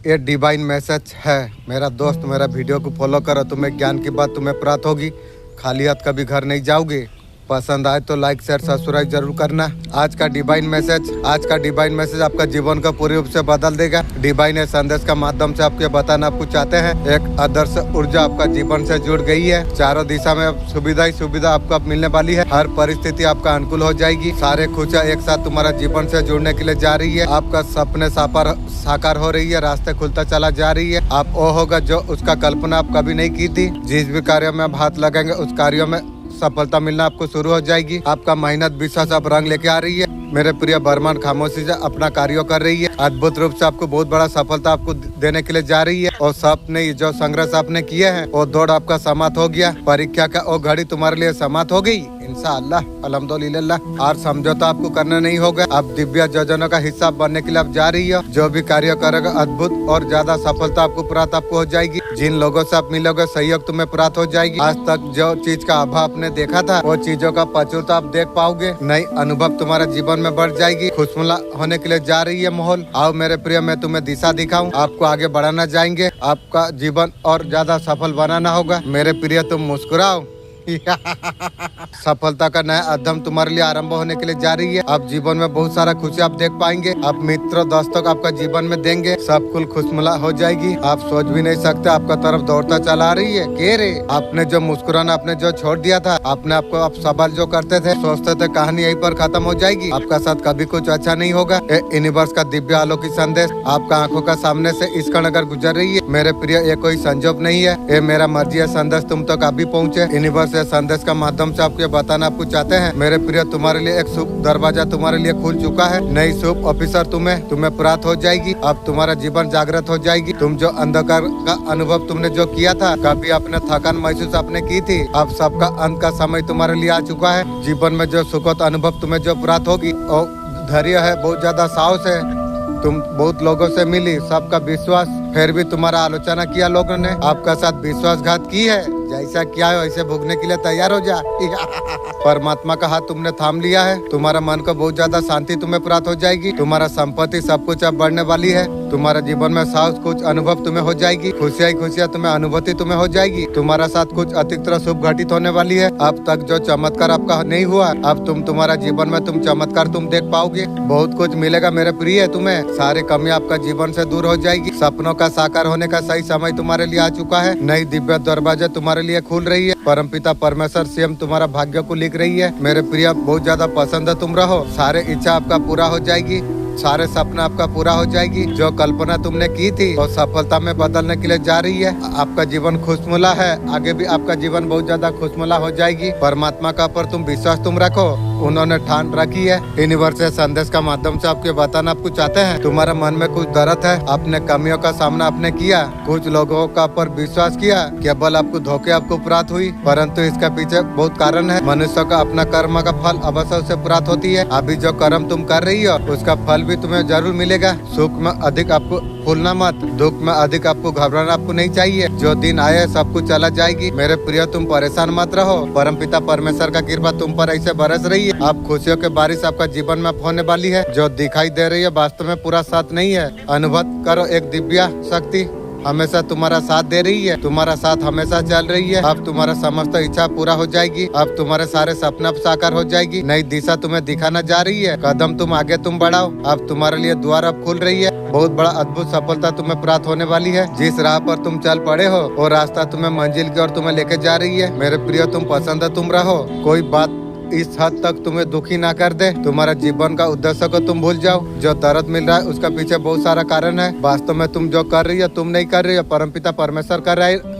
ये divine message है। मेरा दोस्त मेरा वीडियो को फॉलो करो, तुम्हें ज्ञान की बात तुम्हें प्राप्त होगी। खाली हाथ कभी घर नहीं जाओगे। पसंद आए तो लाइक शेयर सब्सक्राइब जरूर करना। आज का डिवाइन मैसेज आपका जीवन को पूरी रूप से बदल देगा। डिवाइन संदेश का माध्यम से आपके बताना आपको चाहते हैं, एक आदर्श ऊर्जा आपका जीवन से जुड़ गई है। चारों दिशा में सुविधा ही सुविधा आपको अब मिलने वाली है। हर परिस्थिति आपका अनुकूल हो जाएगी। सारे खुशियाँ एक साथ तुम्हारा जीवन से जुड़ने के लिए जा रही है। आपका सपने साकार हो रही है, रास्ते खुलता चला जा रही है। आप वो होगा जो उसका कल्पना आप कभी नहीं की थी। जिस भी कार्य में आप हाथ लगाएंगे उस कार्यों में सफलता मिलना आपको शुरू हो जाएगी। आपका मेहनत विश्वास अब रंग लेके आ रही है। मेरे प्रिय बर्मन खामोशी से अपना कार्य कर रही है। अद्भुत रूप से आपको बहुत बड़ा सफलता आपको देने के लिए जा रही है। और सपने जो संघर्ष आपने किए हैं वो दौड़ आपका समाप्त हो गया। परीक्षा का वो घड़ी तुम्हारे लिए समाप्त हो गई इंशाअल्लाह अल्हम्दुलिल्लाह। और समझौता आपको करना नहीं होगा। आप दिव्य योजनाओं का हिस्सा बनने के लिए आप जा रही हो। जो भी कार्य करेगा अद्भुत और ज्यादा सफलता आपको प्राप्त आपको हो जाएगी। जिन लोगों से आप मिलोगे सहयोग तुम्हें प्राप्त हो जाएगी। आज तक जो चीज का अभाव आपने देखा था वो चीजों का प्रचुरता आप देख पाओगे। नई अनुभव तुम्हारा जीवन में बढ़ जाएगी। खुशनुमा होने के लिए जा रही है माहौल। आओ मेरे प्रिय मैं तुम्हें दिशा दिखाऊं, आपको आगे बढ़ाना जाएंगे। आपका जीवन और ज्यादा सफल बनाना होगा। मेरे प्रिय तुम मुस्कुराओ। सफलता का नया अध्ययन तुम्हारे लिए आरंभ होने के लिए जा रही है। आप जीवन में बहुत सारा खुशी आप देख पाएंगे। आप मित्रों दोस्तों को आपका जीवन में देंगे। सब कुल खुशनुमा हो जाएगी। आप सोच भी नहीं सकते आपका तरफ दौड़ता चला रही है। के रे आपने जो मुस्कुराना आपने जो छोड़ दिया था, आपने आपको आप सवाल जो करते थे सोचते थे कहानी यहीं पर खत्म हो जाएगी। आपका साथ कभी कुछ अच्छा नहीं होगा। यूनिवर्स का दिव्य अलौकिक संदेश आपका आंखों का सामने से इस क्षण अगर गुजर रही है मेरे प्रिय, ये कोई संजोग नहीं है। ये मेरा मर्जी है संदेश तुम तक अभी पहुँचे। यूनिवर्स संदेश का माध्यम से आपको बताना आपको चाहते हैं मेरे प्रिय, तुम्हारे लिए एक शुभ दरवाजा तुम्हारे लिए खुल चुका है। नई शुभ ऑफिसर तुम्हें प्राप्त हो जाएगी। अब तुम्हारा जीवन जागृत हो जाएगी। तुम जो अंधकार का अनुभव तुमने जो किया था, कभी अपने थकान महसूस आपने की थी, अब सबका अंत का समय तुम्हारे लिए आ चुका है। जीवन में जो सुखद अनुभव तुम्हें जो प्राप्त होगी और धैर्य है, बहुत ज्यादा साहस है। तुम बहुत लोगों से मिली, सबका विश्वास, फिर भी तुम्हारा आलोचना किया लोगों ने, आपका साथ विश्वासघात की है। जैसा किया है वैसे भोगने के लिए तैयार हो जा। परमात्मा का हाथ तुमने थाम लिया है। तुम्हारा मन को बहुत ज्यादा शांति तुम्हें प्राप्त हो जाएगी। तुम्हारा संपत्ति सब कुछ अब बढ़ने वाली है। तुम्हारा जीवन में साहस कुछ अनुभव तुम्हें हो जाएगी। खुशियाँ तुम्हें अनुभूति तुम्हें हो जाएगी। तुम्हारा साथ कुछ अतिरिक्त शुभ घटित होने वाली है। अब तक जो चमत्कार आपका नहीं हुआ, अब तुम्हारा जीवन में तुम चमत्कार तुम देख पाओगे। बहुत कुछ मिलेगा मेरे प्रिय तुम्हें। सारे कमी आपका जीवन से दूर हो जाएगी। सपनों का साकार होने का सही समय तुम्हारे लिए आ चुका है। नई दिव्य दरवाजे तुम्हारे लिए खुल रही है। परमपिता परमेश्वर स्वयं तुम्हारा भाग्य को लिख रही है। मेरे प्रिय बहुत ज्यादा पसंद है तुम रहो। सारे इच्छा आपका पूरा हो जाएगी। सारे सपना आपका पूरा हो जाएगी। जो कल्पना तुमने की थी वो सफलता में बदलने के लिए जा रही है। आपका जीवन खुशनुमा है। आगे भी आपका जीवन बहुत ज्यादा खुशनुमा हो जाएगी। परमात्मा का पर तुम विश्वास तुम रखो। उन्होंने ठान रखी है। यूनिवर्स संदेश का माध्यम से आपके बताना आपको चाहते हैं, तुम्हारा मन में कुछ दर्द है। अपने कमियों का सामना आपने किया। कुछ लोगों का पर विश्वास किया, केवल आपको धोखे आपको प्राप्त हुई, परंतु इसके पीछे बहुत कारण है। मनुष्य का अपना कर्म का फल अवश्य से प्राप्त होती है। अभी जो कर्म तुम कर रही हो उसका फल भी तुम्हें जरूर मिलेगा। सुख में अधिक आपको फूलना मत, दुख में अधिक आपको घबराना आपको नहीं चाहिए। जो दिन आए सब कुछ चला जाएगी। मेरे प्रिय तुम परेशान मत रहो। परमपिता परमेश्वर का कृपा तुम पर ऐसे बरस रही है। आप खुशियों के बारिश आपका जीवन में होने वाली है। जो दिखाई दे रही है वास्तव में पूरा साथ नहीं है। अनुभव करो, एक दिव्य शक्ति हमेशा तुम्हारा साथ दे रही है। तुम्हारा साथ हमेशा चल रही है। अब तुम्हारा समस्त इच्छा पूरा हो जाएगी। अब तुम्हारे सारे सपना साकार हो जाएगी। नई दिशा तुम्हें दिखाना जा रही है। कदम तुम आगे तुम बढ़ाओ। अब तुम्हारे लिए द्वार अब खुल रही है। बहुत बड़ा अद्भुत सफलता तुम्हें प्राप्त होने वाली है। जिस राह पर तुम चल पड़े हो वो रास्ता तुम्हें मंजिल की ओर तुम्हें लेके जा रही है। मेरे प्रिय तुम पसंद है तुम रहो। कोई बात इस हद तक तुम्हें दुखी ना कर दे। तुम्हारा जीवन का उद्देश्य को तुम भूल जाओ। जो दर्द मिल रहा है उसका पीछे बहुत सारा कारण है। वास्तव में तुम जो कर रही है तुम नहीं कर रही है, परमपिता परमेश्वर कर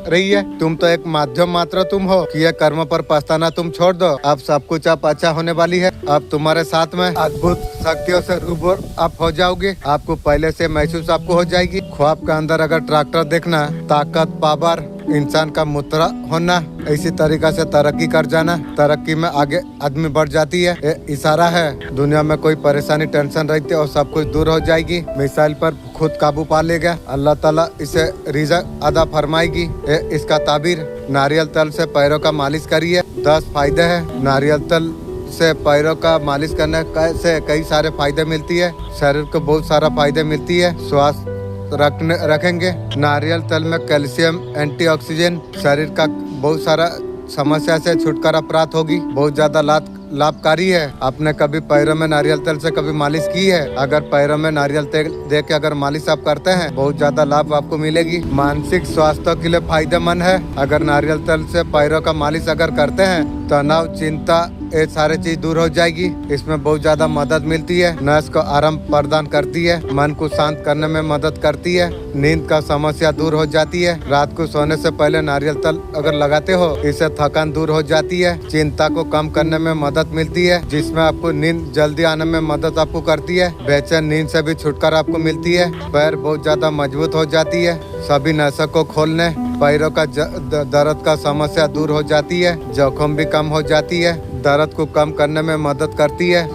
रही है। तुम तो एक माध्यम मात्र तुम हो कि ये कर्म पर पछताना तुम छोड़ दो। अब सब कुछ अब अच्छा होने वाली है। अब तुम्हारे साथ में अद्भुत शक्तियों से रूबरू आप हो जाओगे। आपको पहले से महसूस आपको हो जाएगी। ख्वाब के अंदर अगर ट्रैक्टर देखना, ताकत पावर इंसान का मुद्रा होना, इसी तरीका से तरक्की कर जाना। तरक्की में आगे आदमी बढ़ जाती है। ये इशारा है। दुनिया में कोई परेशानी टेंशन रहती है और सब कुछ दूर हो जाएगी। मिसाइल पर खुद काबू पा लेगा। अल्लाह ताला इसे रिज़्क़ अदा फरमाएगी। इसका ताबीर, नारियल तेल से पैरों का मालिश करिए। 10 फायदे हैं। नारियल तेल से पैरों का मालिश करने से कई सारे फायदे मिलती है। शरीर को बहुत सारा फायदे मिलती है। स्वास्थ्य रखेंगे। नारियल तेल में कैल्शियम, एंटीऑक्सीडेंट, शरीर का बहुत सारा समस्या से छुटकारा प्राप्त होगी। बहुत ज्यादा लाभकारी है। आपने कभी पैरों में नारियल तेल से कभी मालिश की है? अगर पैरों में नारियल तेल दे के अगर मालिश आप करते हैं, बहुत ज्यादा लाभ आपको मिलेगी। मानसिक स्वास्थ्य के लिए फायदेमंद है। अगर नारियल तेल से पैरों का मालिश अगर करते हैं, तनाव, चिंता, ये सारे चीज दूर हो जाएगी। इसमें बहुत ज्यादा मदद मिलती है। नस को आराम प्रदान करती है, मन को शांत करने में मदद करती है, नींद का समस्या दूर हो जाती है। रात को सोने से पहले नारियल तेल अगर लगाते हो, इससे थकान दूर हो जाती है। चिंता को कम करने में मदद मिलती है, जिसमें आपको नींद जल्दी आने में मदद आपको करती है। बेचैन नींद से भी छुटकारा आपको मिलती है। पैर बहुत ज्यादा मजबूत हो जाती है। सभी नसों को खोलने, पैरों का दर्द का समस्या दूर हो जाती है। जोखिम भी कम हो जाती है। दर्द को कम करने में मदद करती है।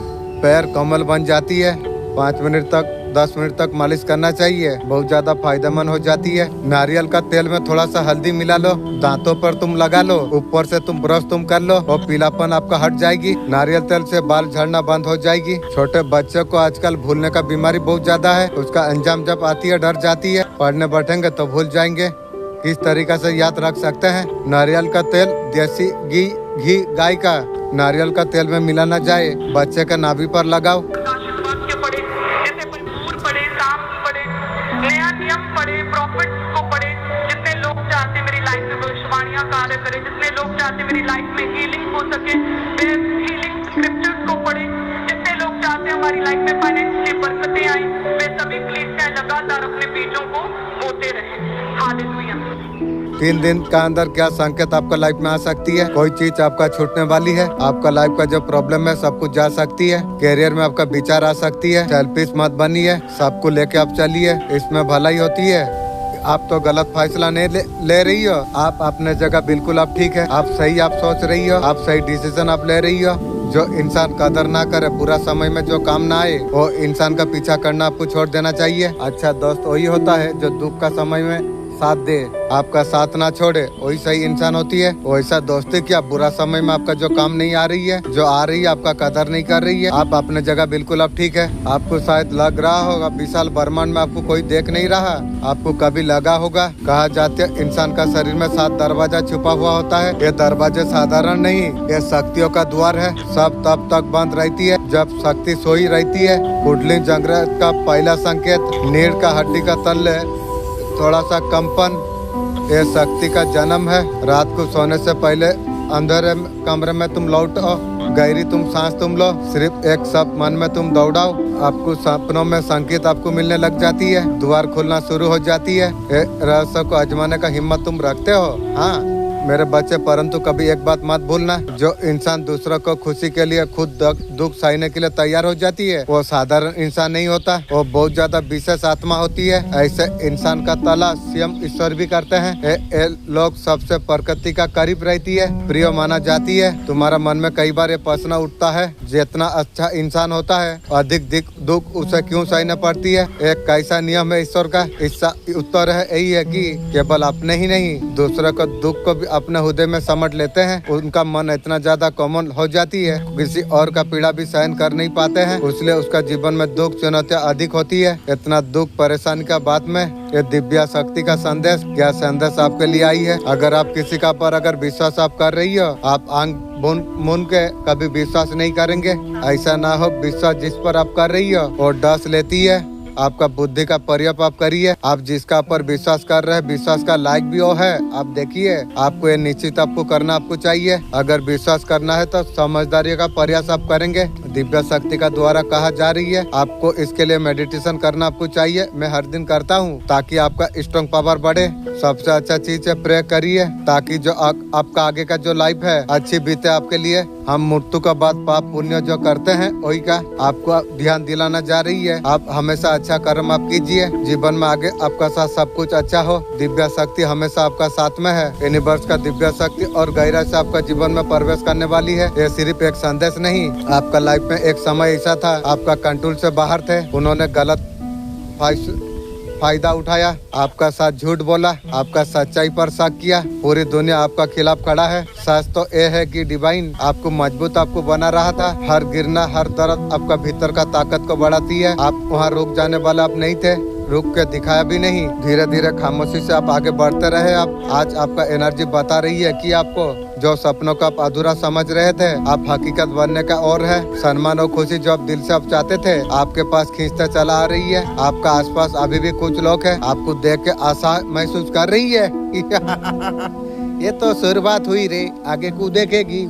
पैर कोमल बन जाती है। 5 मिनट तक 10 मिनट तक मालिश करना चाहिए। बहुत ज्यादा फायदेमंद हो जाती है। नारियल का तेल में थोड़ा सा हल्दी मिला लो, दांतों पर तुम लगा लो, ऊपर से तुम ब्रश तुम कर लो और पीलापन आपका हट जाएगी। नारियल तेल से बाल झड़ना बंद हो जाएगी। छोटे बच्चों को आजकल भूलने का बीमारी बहुत ज्यादा है। उसका अंजाम जब आती है डर जाती है। पढ़ने बैठेंगे तो भूल जाएंगे। किस तरीका से याद रख सकते हैं? नारियल का तेल देसी घी गाय का नारियल का तेल में मिला न जाए, बच्चे के नाभि पर लगाओ। नया नियम पढ़े, प्रॉफिट को पढ़े। जितने लोग चाहते मेरी लाइफ में भविष्यवाणियां कार्य करें, जितने लोग चाहते मेरी लाइफ में हीलिंग हो सके, वे हीलिंग स्क्रिप्चर्स को पढ़े। जितने लोग चाहते हमारी लाइफ में फाइनेंशियली बरकतें आए, वे सभी क्लीसियां लगातार अपने बीजों को बोते रहे। हालेलुया। 3 दिन का अंदर क्या संकेत आपका लाइफ में आ सकती है? कोई चीज आपका छूटने वाली है। आपका लाइफ का जो प्रॉब्लम है सब कुछ जा सकती है। कैरियर में आपका विचार आ सकती है। सेल्फिश मत बनिए, सबको लेके आप चलिए, इसमें भलाई होती है। आप तो गलत फैसला नहीं ले रही हो। आप अपने जगह बिल्कुल आप ठीक है। आप सही आप सोच रही हो, आप सही डिसीजन आप ले रही हो। जो इंसान कदर ना करे, बुरा समय में जो काम ना आए, वो इंसान का पीछा करना आपको छोड़ देना चाहिए। अच्छा दोस्त वही होता है जो दुख का समय में साथ दे, आपका साथ ना छोड़े, वही सही इंसान होती है। वैसा दोस्ती क्या, बुरा समय में आपका जो काम नहीं आ रही है, जो आ रही है आपका कदर नहीं कर रही है। आप अपने जगह बिल्कुल आप ठीक है। आपको शायद लग रहा होगा विशाल ब्रह्मांड में आपको कोई देख नहीं रहा। आपको कभी लगा होगा, कहा जाता है इंसान का शरीर में 7 दरवाजा छुपा हुआ होता है। ये दरवाजे साधारण नहीं, ये शक्तियों का द्वार है। सब तब तक बंद रहती है जब शक्ति सोई रहती है। कुंडली जागृत का पहला संकेत, नीड़ का हड्डी का तल थोड़ा सा कंपन, ये शक्ति का जन्म है। रात को सोने से पहले अंधेरे कमरे में तुम लौटो, गहरी तुम सांस तुम लो, सिर्फ एक शब्द मन में तुम दौड़ाओ, आपको सपनों में संकेत आपको मिलने लग जाती है। द्वार खुलना शुरू हो जाती है। रहस्य को आजमाने का हिम्मत तुम रखते हो? हाँ मेरे बच्चे, परंतु कभी एक बात मत भूलना, जो इंसान दूसरों को खुशी के लिए खुद दुख सहने के लिए तैयार हो जाती है, वो साधारण इंसान नहीं होता, वो बहुत ज्यादा विशेष आत्मा होती है। ऐसे इंसान का तलाश स्वयं ईश्वर भी करते हैं। ये लोग सबसे प्रकृति का करीब रहती है, प्रिय माना जाती है। तुम्हारा मन में कई बार ये प्रश्न उठता है, जितना अच्छा इंसान होता है अधिक दुख उसे क्यों सहना पड़ती है? एक कैसा नियम है ईश्वर का? इसका उत्तर है यही है कि केवल अपने ही नहीं, दूसरों को दुख को भी अपने हृदय में समझ लेते हैं। उनका मन इतना ज्यादा कोमल हो जाती है, किसी और का पीड़ा भी सहन कर नहीं पाते हैं, इसलिए उसका जीवन में दुख चुनौतियाँ अधिक होती है। इतना दुख परेशानी का बात में ये दिव्य शक्ति का संदेश, क्या संदेश आपके लिए आई है? अगर आप किसी का पर अगर विश्वास आप कर रही हो, आप आंख मुन के कभी विश्वास नहीं करेंगे। ऐसा ना हो, विश्वास जिस पर आप कर रही हो वो डस लेती है। आपका बुद्धि का प्रयोग आप करिए। आप जिसका पर विश्वास कर रहे हैं, विश्वास का लायक भी वो है। आप देखिए, आपको ये निश्चित आपको करना आपको चाहिए। अगर विश्वास करना है तो समझदारी का प्रयास आप करेंगे। दिव्य शक्ति का द्वारा कहा जा रही है, आपको इसके लिए मेडिटेशन करना आपको चाहिए। मैं हर दिन करता हूँ ताकि आपका स्ट्रॉन्ग पावर बढ़े। सबसे अच्छा चीज है प्रे करिए, ताकि जो आपका आगे का जो लाइफ है अच्छी बीते आपके लिए। हम मृत्यु का बाद पाप पुण्य जो करते हैं वही का आपको ध्यान दिलाना जा रही है। आप हमेशा अच्छा कर्म आप कीजिए, जीवन में आगे आपका साथ सब कुछ अच्छा हो। दिव्य शक्ति हमेशा आपका साथ में है। यूनिवर्स का दिव्य शक्ति और गहराई से आपका जीवन में प्रवेश करने वाली है। ये सिर्फ एक संदेश नहीं, आपका लाइफ में एक समय ऐसा था, आपका कंट्रोल से बाहर थे, उन्होंने गलत फायदा उठाया, आपका साथ झूठ बोला, आपका सच्चाई पर शक किया, पूरी दुनिया आपका खिलाफ खड़ा है। सच तो ये है कि डिवाइन आपको मजबूत आपको बना रहा था। हर गिरना, हर दर्द आपका भीतर का ताकत को बढ़ाती है। आप वहाँ रुक जाने वाला आप नहीं थे, रुक के दिखाया भी नहीं। धीरे धीरे खामोशी से आप आगे बढ़ते रहे। आप आज आपका एनर्जी बता रही है कि आपको जो सपनों को आप अधूरा समझ रहे थे, आप हकीकत बनने का और है। सम्मान और खुशी जो आप दिल से आप चाहते थे, आपके पास खींचते चला आ रही है। आपका आसपास अभी भी कुछ लोग हैं, आपको देख के आशा महसूस कर रही है। ये तो शुरुआत हुई रे, आगे को देखेगी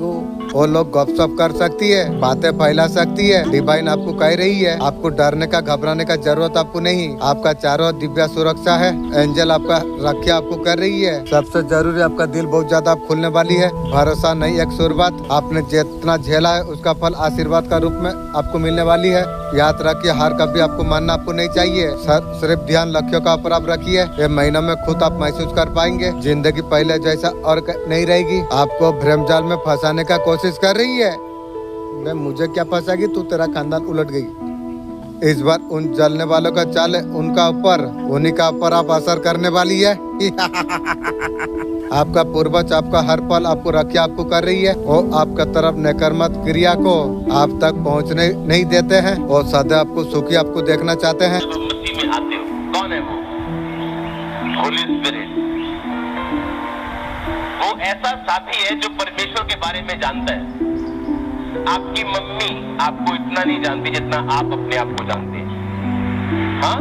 वो लोग गपशप कर सकती है, बातें फैला सकती है। डिवाइन आपको कह रही है, आपको डरने का घबराने का जरूरत आपको नहीं। आपका चारों ओर दिव्य सुरक्षा है। एंजल आपका रक्षा आपको कर रही है। सबसे जरूरी आपका दिल बहुत ज्यादा आप खुलने वाली है। भरोसा नहीं एक शुरुआत। आपने जितना झेला है उसका फल आशीर्वाद का रूप में आपको मिलने वाली है। याद रखिए, हार कभी आपको मानना आपको नहीं चाहिए। सिर्फ ध्यान लक्ष्यों का ऊपर आप रखिए। ये महीनों में खुद आप महसूस कर पाएंगे, जिंदगी पहले जैसा और नहीं रहेगी। आपको भ्रमजाल में फंसाने का कोशिश कर रही है। मैं मुझे क्या फंसागी, तू तेरा खानदान उलट गई। इस बार उन जलने वालों का चाल है उनका ऊपर, उन्हीं का ऊपर आप असर करने वाली है। आपका पूर्वज आपका हर पल आपको रक्षा आपको कर रही है। वो आपका तरफ नकारात्मक क्रिया को आप तक पहुंचने नहीं देते हैं और सदैव आपको सुखी आपको देखना चाहते हैं। मसीह में आते हो, कौन है वो? होली स्पिरिट। वो ऐसा साथी है जो परमेश्वर के बारे में जानता है। आपकी मम्मी आपको इतना नहीं जानती जितना आप अपने आप को जानते हैं। हाँ,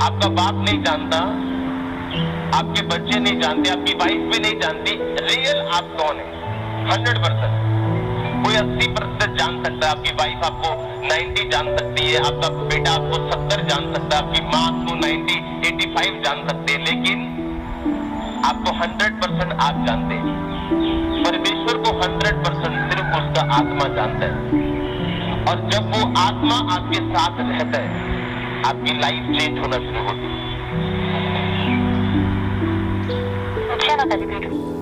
आपका बाप नहीं जानता, आपके बच्चे नहीं जानते, आपकी वाइफ भी नहीं जानती रियल आप कौन है। 100%। कोई 80% जान सकता है। आपकी वाइफ आपको 90 जान सकती है, आपका बेटा आपको 70 जान सकता है, आपकी माँ आपको 90, 85 जान सकते हैं, लेकिन आपको 100% आप जानते हैं। परमेश्वर को 100% सिर्फ उसका आत्मा जानता है। और जब वो आत्मा आपके साथ रहता है, आपकी लाइफ चेंज होना शुरू होती है।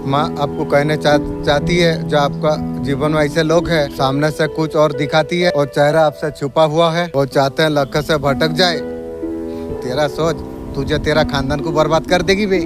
माँ आपको कहने चाहती है, जो आपका जीवन में ऐसे लोग हैं, सामने से कुछ और दिखाती है और चेहरा आपसे छुपा हुआ है। वो चाहते हैं लक्ष्य से भटक जाए। तेरा सोच तुझे तेरा खानदान को बर्बाद कर देगी बे।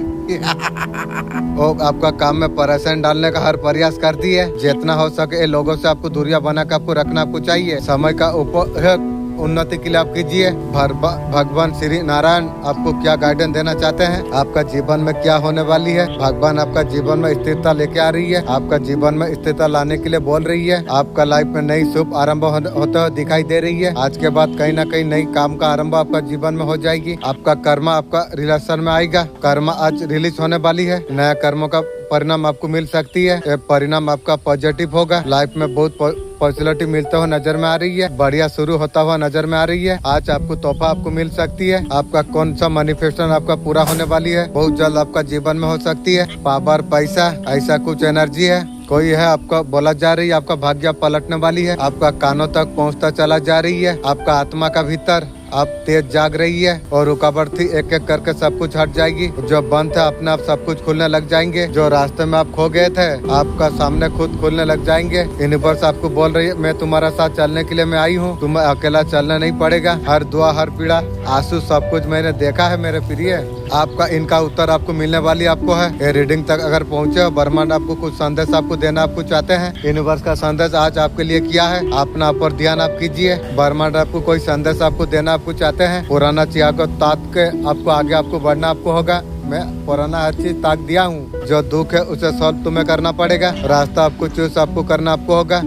वो आपका काम में परेशान डालने का हर प्रयास करती है। जितना हो सके लोगों से आपको दूरियां बना कर आपको रखना आपको चाहिए। समय का उपयोग उन्नति के लिए आप कीजिए। भगवान श्री नारायण आपको क्या गाइडेंस देना चाहते हैं, आपका जीवन में क्या होने वाली है। भगवान आपका जीवन में स्थिरता लेके आ रही है, आपका जीवन में स्थिरता लाने के लिए बोल रही है। आपका लाइफ में नई शुभ आरंभ होते हुए दिखाई दे रही है। आज के बाद कहीं ना कहीं नई काम का आरंभ आपका जीवन में हो जाएगी। आपका कर्म आपका रिलेशन में आएगा। कर्म आज रिलीज होने वाली है। नया कर्मों का परिणाम आपको मिल सकती है। ये परिणाम आपका पॉजिटिव होगा। लाइफ में बहुत पॉजिटिविटी मिलते हुए नजर में आ रही है। बढ़िया शुरू होता हुआ नजर में आ रही है। आज आपको तोहफा आपको मिल सकती है। आपका कौन सा मैनिफेस्टेशन आपका पूरा होने वाली है, बहुत जल्द आपका जीवन में हो सकती है। पावर, पैसा, ऐसा कुछ एनर्जी है कोई है आपका बोला जा रही है। आपका भाग्य पलटने वाली है। आपका कानों तक पहुंचता चला जा रही है। आपका आत्मा का भीतर आप तेज जाग रही है और रुकावट थी एक एक करके सब कुछ हट जाएगी। जो बंद था अपने आप सब कुछ खुलने लग जाएंगे। जो रास्ते में आप खो गए थे आपका सामने खुद खुलने लग जाएंगे। यूनिवर्स आपको बोल रही है, मैं तुम्हारा साथ चलने के लिए मैं आई हूँ। तुम्हें अकेला चलना नहीं पड़ेगा। हर दुआ, हर पीड़ा, आंसू, सब कुछ मैंने देखा है मेरे प्रिय। आपका इनका उत्तर आपको मिलने वाली आपको है। ये रीडिंग तक अगर पहुँचे हो, ब्रह्मांड आपको कुछ संदेश आपको देना आपको चाहते हैं। यूनिवर्स का संदेश आज आपके लिए क्या है, अपना ऊपर ध्यान आप कीजिए। ब्रह्मांड आपको कोई संदेश आपको देना आपको चाहते हैं। पुराना चीज को ताक के आपको आगे आपको बढ़ना आपको होगा। मैं पुराना हर चीज ताक दिया हूँ। जो दुख है उसे सॉल्व तुम्हें करना पड़ेगा। रास्ता आपको चूज आपको करना आपको होगा।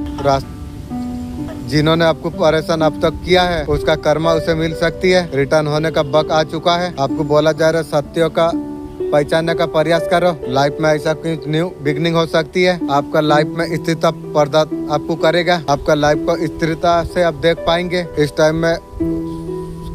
जिन्होंने आपको परेशान अब तक किया है उसका कर्मा उसे मिल सकती है। रिटर्न होने का वक्त आ चुका है। आपको बोला जा रहा है सत्यों का पहचानने का प्रयास करो। लाइफ में ऐसा कुछ न्यू बिगनिंग हो सकती है। आपका लाइफ में स्थिरता पर्दा आपको करेगा। आपका लाइफ को स्थिरता से आप देख पाएंगे। इस टाइम में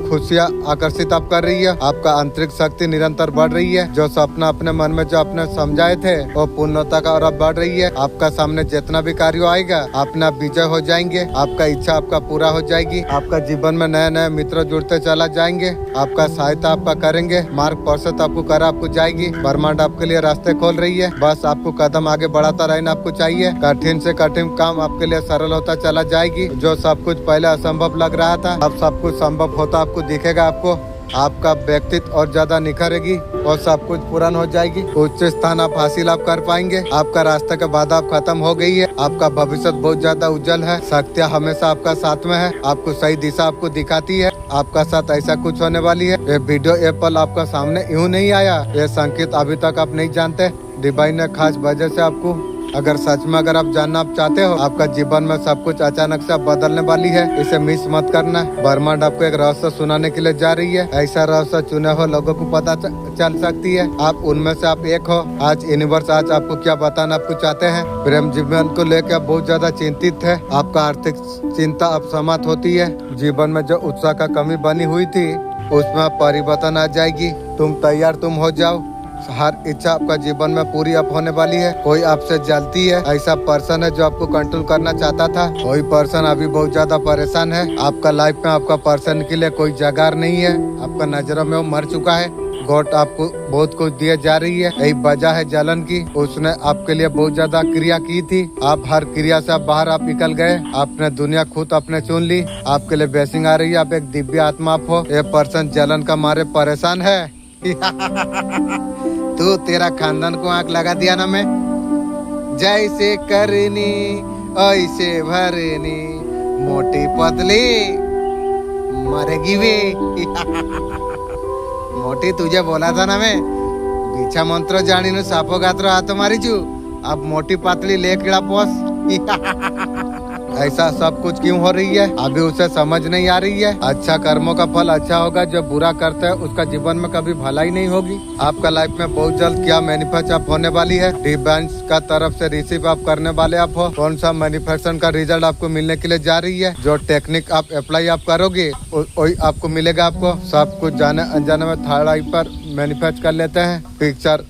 खुशियाँ आकर्षित आप कर रही है। आपका आंतरिक शक्ति निरंतर बढ़ रही है। जो सपना अपने मन में जो आपने समझाए थे वो पूर्णता का और अब बढ़ रही है। आपका सामने जितना भी कार्य आएगा अपना विजय हो जाएंगे। आपका इच्छा आपका पूरा हो जाएगी। आपका जीवन में नए नए मित्र जुड़ते चला जाएंगे। आपका सहायता आपका करेंगे। मार्ग परिषद आपको कर आपको जाएगी। ब्रह्मांड आपके लिए रास्ते खोल रही है। बस आपको कदम आगे बढ़ाता रहना आपको चाहिए। कठिन से कठिन काम आपके लिए सरल होता चला जाएगी। जो सब कुछ पहले असंभव लग रहा था अब सब कुछ संभव होता आपको दिखेगा। आपको आपका व्यक्तित्व और ज्यादा निखरेगी और सब कुछ पूर्ण हो जाएगी। उच्च स्थान आप हासिल आप कर पाएंगे। आपका रास्ते का बाधा आप खत्म हो गई है। आपका भविष्य बहुत ज्यादा उज्जवल है। शक्तियाँ हमेशा आपका साथ में है। आपको सही दिशा आपको दिखाती है। आपका साथ ऐसा कुछ होने वाली है। ये वीडियो ये पल आपका सामने यूँ नहीं आया। ये संकेत अभी तक आप नहीं जानते। डिवाइन ने खास वजह से आपको अगर सच में अगर आप जानना आप चाहते हो, आपका जीवन में सब कुछ अचानक से बदलने वाली है, इसे मिस मत करना। ब्रह्मांड आपको एक रहस्य सुनाने के लिए जा रही है। ऐसा रहस्य चुने हुए लोगों को पता चल सकती है। आप उनमें से आप एक हो। आज यूनिवर्स आज आपको क्या बताना आपको चाहते हैं। प्रेम जीवन को लेकर आप बहुत ज्यादा चिंतित है। आपका आर्थिक चिंता अब समाप्त होती है। जीवन में जो उत्साह का कमी बनी हुई थी उसमें परिवर्तन आ जाएगी। तुम तैयार तुम हो जाओ। हर इच्छा आपका जीवन में पूरी अब होने वाली है। कोई आपसे जलती है, ऐसा पर्सन है जो आपको कंट्रोल करना चाहता था। कोई पर्सन अभी बहुत ज्यादा परेशान है। आपका लाइफ में आपका पर्सन के लिए कोई जगह नहीं है। आपका नजरों में वो मर चुका है। गॉड आपको बहुत कुछ दिए जा रही है। यही वजह है जलन की। उसने आपके लिए बहुत ज्यादा क्रिया की थी। आप हर क्रिया से बाहर आप निकल गए। आपने दुनिया खुद अपने चुन ली। आपके लिए ब्लेसिंग आ रही है। आप एक दिव्य आत्मा आप हो। ये पर्सन जलन का मारे परेशान है। तू तेरा खानदान को आंख लगा दिया ना मैं। जैसे करनी ऐसे भरनी, मोटी पतली मरेगी वे। मोटी तुझे बोला था ना मैं, बीछा मंत्र जानी नु सापो गात्र हाथ मारी चू। अब मोटी पतली ले कीड़ा पोस। ऐसा सब कुछ क्यों हो रही है अभी उसे समझ नहीं आ रही है। अच्छा कर्मों का फल अच्छा होगा। जो बुरा करता है उसका जीवन में कभी भलाई नहीं होगी। आपका लाइफ में बहुत जल्द क्या मैनिफेस्ट आप होने वाली है। डिवाइन का तरफ से रिसीव आप करने वाले आप हो। कौन सा मैनिफेस्टेशन का रिजल्ट आपको मिलने के लिए जा रही है। जो टेक्निक आप अप्लाई आप करोगे वही आपको मिलेगा। आपको सब कुछ जाने अनजाने में थर्ड आई पर मैनिफेस्ट कर लेते हैं। पिक्चर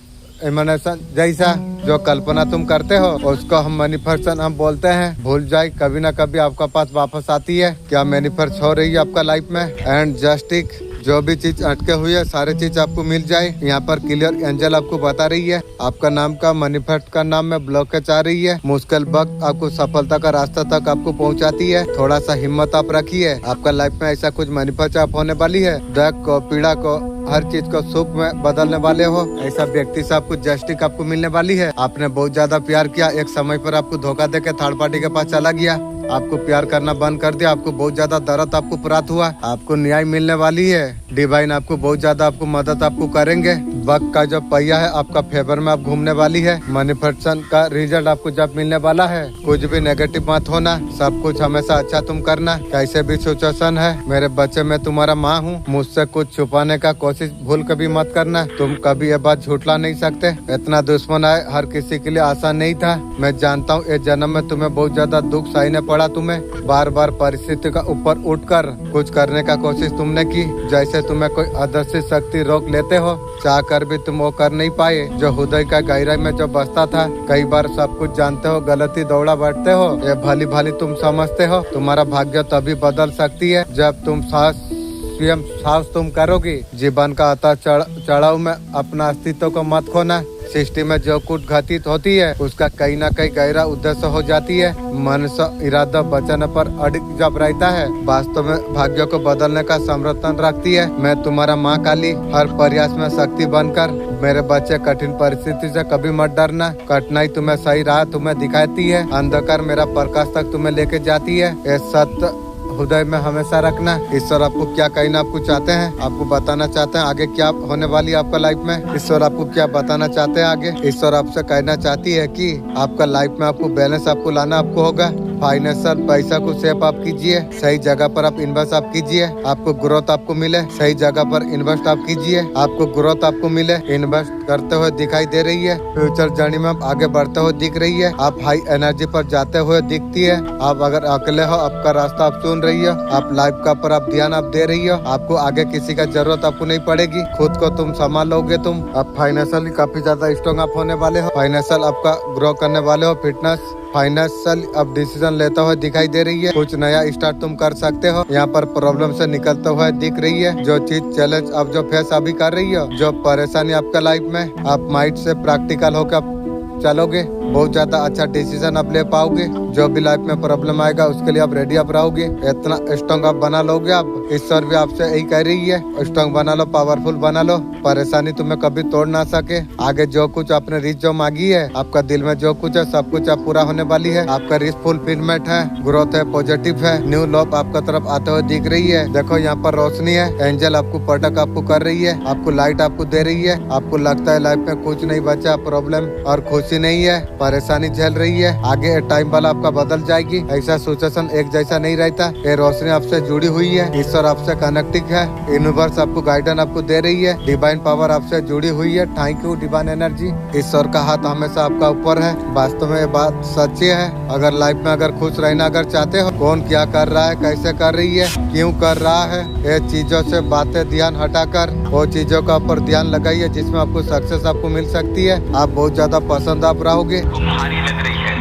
इमेजिनेशन जैसा जो कल्पना तुम करते हो उसको हम मैनिफेस्टेशन हम बोलते हैं। भूल जाए कभी ना कभी आपका पास वापस आती है। क्या मैनिफेस्ट हो रही है आपका लाइफ में। एंड जस्टिक जो भी चीज अटके हुई है सारी चीज आपको मिल जाए। यहाँ पर क्लियर एंजल आपको बता रही है। आपका नाम का मैनिफेस्ट का नाम में ब्लॉकेज आ रही है। मुश्किल वक्त आपको सफलता का रास्ता तक आपको पहुँचाती है। थोड़ा सा हिम्मत आप रखिए। आपका लाइफ में ऐसा कुछ मैनिफेस्ट आप होने वाली है। दुख को पीड़ा को हर चीज को सुख में बदलने वाले हो। ऐसा व्यक्ति से आपको जस्टिस आपको मिलने वाली है। आपने बहुत ज्यादा प्यार किया, एक समय पर आपको धोखा देके थर्ड पार्टी के पास चला गया। आपको प्यार करना बंद कर दिया। आपको बहुत ज्यादा दर्द आपको प्राप्त हुआ। आपको न्याय मिलने वाली है। डिवाइन आपको बहुत ज्यादा आपको मदद आपको करेंगे। वक्त का जो पहिया है आपका फेवर में आप घूमने वाली है। मैनिफेस्टेशन का रिजल्ट आपको जब मिलने वाला है। कुछ भी नेगेटिव मत होना। सब कुछ हमेशा अच्छा तुम करना। कैसे भी सिचुएशन है मेरे बच्चे, मैं तुम्हारा माँ हूँ। मुझसे कुछ छुपाने का कोशिश भूल कभी मत करना। तुम कभी ये बात झूठला नहीं सकते। इतना दुश्मन आए हर किसी के लिए आसान नहीं था। मैं जानता हूँ इस जन्म में तुम्हें बहुत ज्यादा दुख सहने पड़ा। तुम्हें बार बार परिस्थिति का ऊपर उठकर कुछ करने का कोशिश तुमने की। जैसे तुम्हें कोई अदृश्य शक्ति रोक लेते हो, चाह कर भी तुम वो कर नहीं पाए। जो हृदय का गहराई में जो बसता था। कई बार सब कुछ जानते हो, गलती दौड़ा बैठते हो। ये भली भाली तुम समझते हो। तुम्हारा भाग्य तभी बदल सकती है जब तुम स्वयं साहस तुम करोगी। जीवन का अता चढ़ाव में अपना अस्तित्व को मत खोना। सृष्टि में जो कुछ घटित होती है उसका कहीं ना कहीं गहरा उद्देश्य हो जाती है। मनुष्य इरादा बचाने पर अड़िग जब रहता है, वास्तव में भाग्य को बदलने का समर्थन रखती है। मैं तुम्हारा माँ काली हर प्रयास में शक्ति बनकर। मेरे बच्चे कठिन परिस्थिति से कभी मत डरना। कठिनाई तुम्हें सही राह तुम्हें दिखाती है। अंधकार मेरा प्रकाश तक तुम्हें लेके जाती है। ये सत्य हृदय में हमेशा रखना। ईश्वर आपको क्या कहना आपको चाहते हैं, आपको बताना चाहते हैं आगे क्या होने वाली है आपका लाइफ में। ईश्वर आपको क्या बताना चाहते हैं आगे। ईश्वर आपसे कहना चाहती है कि आपका लाइफ में आपको बैलेंस आपको लाना आपको होगा। फाइनेंशियल पैसा को सेव आप कीजिए। सही जगह पर आप इन्वेस्ट आप कीजिए। आपको ग्रोथ आपको मिले। सही जगह पर इन्वेस्ट आप कीजिए। आपको ग्रोथ आपको मिले। इन्वेस्ट करते हुए दिखाई दे रही है। फ्यूचर जर्नी में आप आगे बढ़ते हुए दिख रही है। आप हाई एनर्जी पर जाते हुए दिखती है। आप अगर अकेले हो आपका रास्ता आप सुन रही हो। आप लाइफ का पर आप ध्यान आप दे रही हो। आपको आगे किसी का जरूरत आपको नहीं पड़ेगी। खुद को तुम संभालोगे। तुम अब फाइनेंशियली काफी ज्यादा स्ट्रॉन्ग आप होने वाले हो। फाइनेंशियल आपका ग्रो करने वाले हो। फिटनेस फाइनेंशियल अब डिसीजन लेते हुए दिखाई दे रही है। कुछ नया स्टार्ट तुम कर सकते हो। यहाँ पर प्रॉब्लम से निकलते हुए दिख रही है। जो चीज चैलेंज आप जो फेस अभी कर रही हो, जो परेशानी आपका लाइफ में, आप माइंड से प्रैक्टिकल होकर चलोगे। बहुत ज्यादा अच्छा डिसीजन आप ले पाओगे। जो भी लाइफ में प्रॉब्लम आएगा उसके लिए आप रेडी आप रहोगे। इतना स्ट्रॉन्ग आप बना लोगे। आप ईश्वर भी आपसे यही कह रही है, स्ट्रॉन्ग बना लो, पावरफुल बना लो। परेशानी तुम्हें कभी तोड़ ना सके। आगे जो कुछ आपने रिच जो मांगी है, आपका दिल में जो कुछ है सब कुछ आप पूरा होने वाली है। आपका रिच फुलफिलमेंट है, ग्रोथ है, पॉजिटिव है। न्यू लॉप आपका तरफ आते हुए दिख रही है। देखो यहाँ पर रोशनी है, एंजल आपको प्रोटेक्ट आपको कर रही है, आपको लाइट आपको दे रही है। आपको लगता है लाइफ में कुछ नहीं बचा, प्रॉब्लम और खुशी नहीं है, परेशानी झेल रही है। आगे टाइम वाला आपका बदल जाएगी। ऐसा सिचुएशन एक जैसा नहीं रहता। ये रोशनी आपसे जुड़ी हुई है, ईश्वर आपसे कनेक्टिंग है, यूनिवर्स आपको गाइडेंस आपको दे रही है, डिवाइन पावर आपसे जुड़ी हुई है। Thank you divine energy. ईश्वर का हाथ हमेशा आपका ऊपर है। वास्तव में ये बात सच्ची है। अगर लाइफ में अगर खुश रहना अगर चाहते हो, कौन क्या कर रहा है, कैसे कर रही है, क्यों कर रहा है, ये चीजों से बातें ध्यान हटाकर वो चीजों का ऊपर ध्यान लगाइए जिसमें आपको सक्सेस आपको मिल सकती है। आप बहुत ज्यादा पसंद आप रहोगे। भारी लग रही है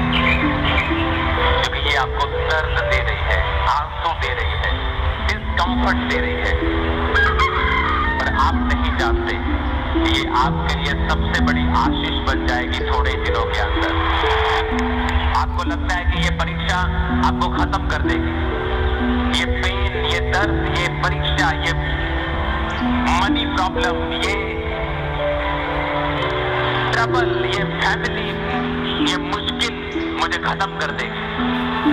क्योंकि ये आपको दर्द दे रही है, आंसू दे रही है, डिस्कम्फर्ट दे रही है, पर आप नहीं जानते ये आपके लिए सबसे बड़ी आशीष बन जाएगी थोड़े दिनों के अंदर। आपको लगता है कि ये परीक्षा आपको खत्म कर देगी। ये पेन, ये दर्द, ये परीक्षा, ये मनी प्रॉब्लम, ये ट्रबल, ये फैमिली, ये मुश्किल मुझे खत्म कर देगी।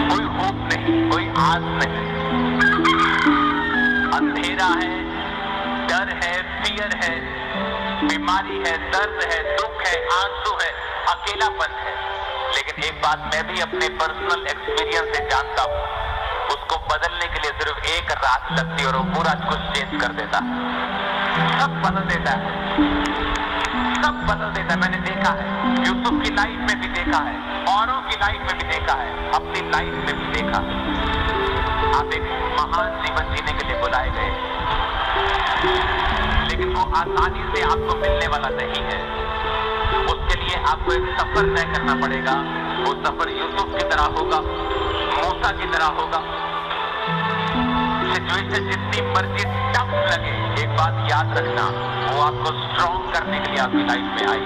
कोई होप नहीं, कोई आस नहीं। अंधेरा है, डर है, फियर है, बीमारी है, दर्द है, दुख है, आंसू है, अकेलापन है। लेकिन एक बात मैं भी अपने पर्सनल एक्सपीरियंस से जानता हूँ, उसको बदलने के लिए सिर्फ एक रात लगती और वो पूरा कुछ चेंज कर देता। सब बदल देता है, सब बदल देता है। मैंने देखा है, यूसुफ की लाइफ में भी देखा है, औरों की लाइफ में भी देखा है, अपनी लाइफ में भी देखा है। आप एक महान जीवन जीने के लिए बुलाए गए, लेकिन वो आसानी से आपको मिलने वाला नहीं है। उसके लिए आपको एक सफर तय करना पड़ेगा। वो सफर यूसुफ की तरह होगा, मूसा की तरह होगा। सिचुएशन जितनी मर्जी टफ लगे, एक बात याद रखना, वो आपको स्ट्रॉन्ग करने के लिए आपकी लाइफ में आई।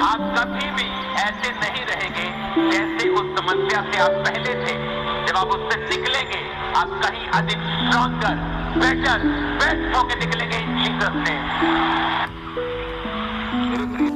आप कभी भी ऐसे नहीं रहेंगे जैसे उस समस्या से आप पहले थे। जब आप उससे निकलेंगे, आप कहीं अधिक स्ट्रॉन्गर, बेटर, बेस्ट होकर निकलेंगे इन जीसस ने।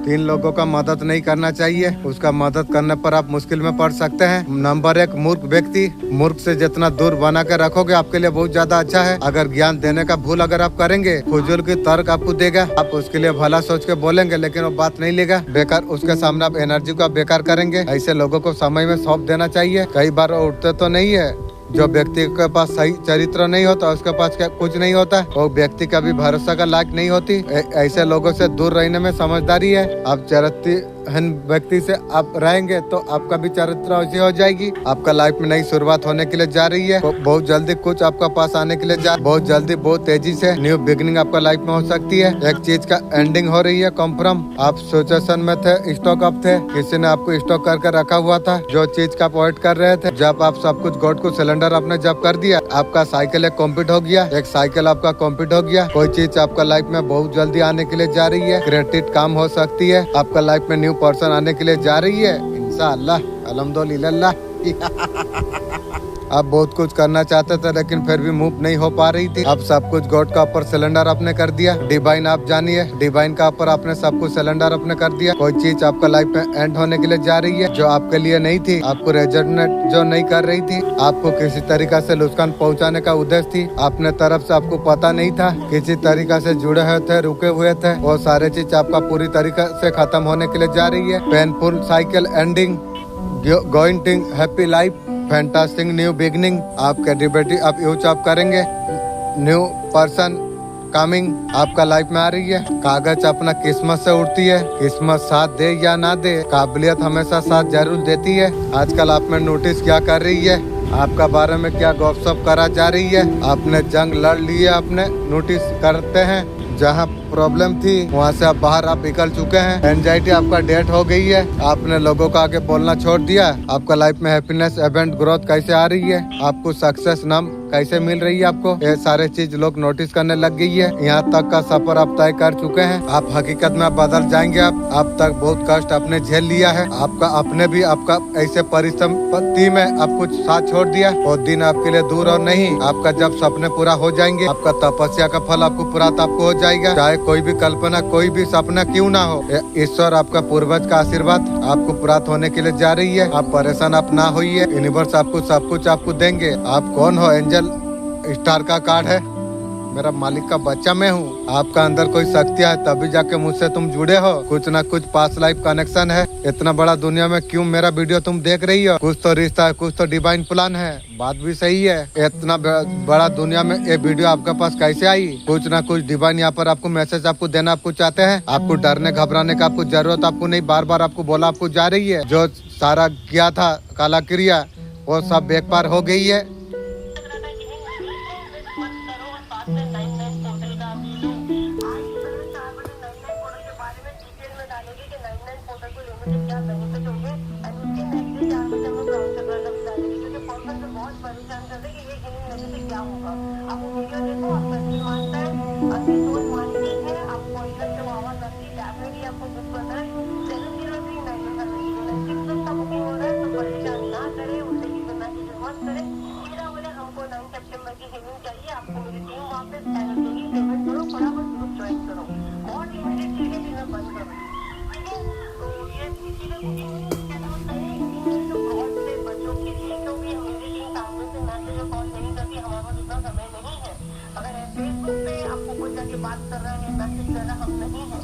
3 लोगों का मदद नहीं करना चाहिए। उसका मदद करने पर आप मुश्किल में पड़ सकते हैं। नंबर 1, मूर्ख व्यक्ति। मूर्ख से जितना दूर बना के रखोगे आपके लिए बहुत ज्यादा अच्छा है। अगर ज्ञान देने का भूल अगर आप करेंगे, फजूल की तर्क आपको देगा, आप उसके लिए भला सोच के बोलेंगे लेकिन वो बात नहीं लेगा, बेकार उसके सामने आप एनर्जी को बेकार करेंगे। ऐसे लोगों को समय में सौंप देना चाहिए। कई बार वो उठते तो नहीं है। जो व्यक्ति के पास सही चरित्र नहीं होता, उसके पास क्या कुछ नहीं होता, वो व्यक्ति का भी भरोसा का लायक नहीं होती। ऐसे लोगों से दूर रहने में समझदारी है। आप चरित्रहीन व्यक्ति से आप रहेंगे तो आपका भी चरित्र ऐसी हो जाएगी। आपका लाइफ में नई शुरुआत होने के लिए जा रही है। बहुत जल्दी कुछ आपका पास आने के लिए बहुत जल्दी, बहुत तेजी से न्यू बिगनिंग आपका लाइफ में हो सकती है। एक चीज का एंडिंग हो रही है, कॉन्फर्म। आप सिचुएशन में थे, स्टॉक अप थे, किसी ने आपको स्टॉक करके रखा हुआ था, जो चीज का अवॉइड कर रहे थे। जब आप सब कुछ गॉड को सिलेंडर आपने जब कर दिया, आपका साइकिल एक कंप्लीट हो गया, एक साइकिल आपका कंप्लीट हो गया। कोई चीज आपका लाइफ में बहुत जल्दी आने के लिए जा रही है। क्रेडिट काम हो सकती है। आपका लाइफ में न्यू पर्सन आने के लिए जा रही है, इंशाअल्लाह, अल्हम्दुलिल्लाह। आप बहुत कुछ करना चाहते थे लेकिन फिर भी मूव नहीं हो पा रही थी। अब सब कुछ गॉड का ऊपर सिलेंडर आपने कर दिया। डिवाइन आप जानिए, डिवाइन का ऊपर आपने सब कुछ सिलेंडर आपने कर दिया। कोई चीज आपका लाइफ में एंड होने के लिए जा रही है जो आपके लिए नहीं थी, आपको रेजोनेट जो नहीं कर रही थी, आपको किसी तरीका से नुकसान पहुंचाने का उद्देश्य थी, अपने तरफ से आपको पता नहीं था, किसी तरीका से जुड़े हुए थे, रुके हुए थे, वो सारे चीज आपका पूरी तरीके से खत्म होने के लिए जा रही है। Painful cycle ending, going to happy life, fantastic new beginning. आप क्रेडिबिलिटी आप यूज आप करेंगे। न्यू पर्सन कमिंग आपका लाइफ में आ रही है। कागज अपना किस्मत से उड़ती है। किस्मत साथ दे या ना दे, काबिलियत हमेशा साथ जरूर देती है। आजकल आप में नोटिस क्या कर रही है, आपका बारे में क्या गपशप करा जा रही है। आपने जंग लड़ ली है, आपने नोटिस करते हैं जहाँ प्रॉब्लम थी वहाँ से आप बाहर आप निकल चुके हैं। एंजाइटी आपका डेट हो गई है। आपने लोगों का आगे बोलना छोड़ दिया। आपका लाइफ में हैप्पीनेस, इवेंट, ग्रोथ कैसे आ रही है, आपको सक्सेस नाम कैसे मिल रही है आपको, ये सारे चीज लोग नोटिस करने लग गई है। यहाँ तक का सफर आप तय कर चुके हैं। आप हकीकत में बदल जाएंगे। आप तक बहुत कष्ट आपने झेल लिया है। आपका अपने भी आपका ऐसे परिस्थिति में आप कुछ साथ छोड़ दिया। वो दिन आपके लिए दूर और नहीं। आपका जब सपने पूरा हो जाएंगे, आपका तपस्या का फल आपको प्राप्त आपको हो जाएगा। चाहे कोई भी कल्पना, कोई भी सपना क्यों ना हो, ईश्वर आपका पूर्वज का आशीर्वाद आपको प्राप्त होने के लिए जा रही है। आप परेशान आप ना होइए। यूनिवर्स आपको सब कुछ आपको देंगे। आप कौन हो? एंजल स्टार का कार्ड है। मेरा मालिक का बच्चा मैं हूँ। आपका अंदर कोई शक्तियाँ है, तभी जाके मुझसे तुम जुड़े हो। कुछ ना कुछ पास्ट लाइफ कनेक्शन है। इतना बड़ा दुनिया में क्यों मेरा वीडियो तुम देख रही हो? कुछ तो रिश्ता है, कुछ तो डिवाइन प्लान है। बात भी सही है। इतना बड़ा दुनिया में ये वीडियो आपके पास कैसे आई? कुछ ना कुछ डिवाइन यहाँ पर आपको मैसेज आपको देना आपको चाहते हैं। आपको डरने घबराने का आपको जरूरत आपको नहीं। बार बार आपको बोला आपको जा रही है। जो सारा किया था काला क्रिया, वो सब बेकार हो गई है। बात कर रहा है, मैसेज कर रहा हम नहीं है।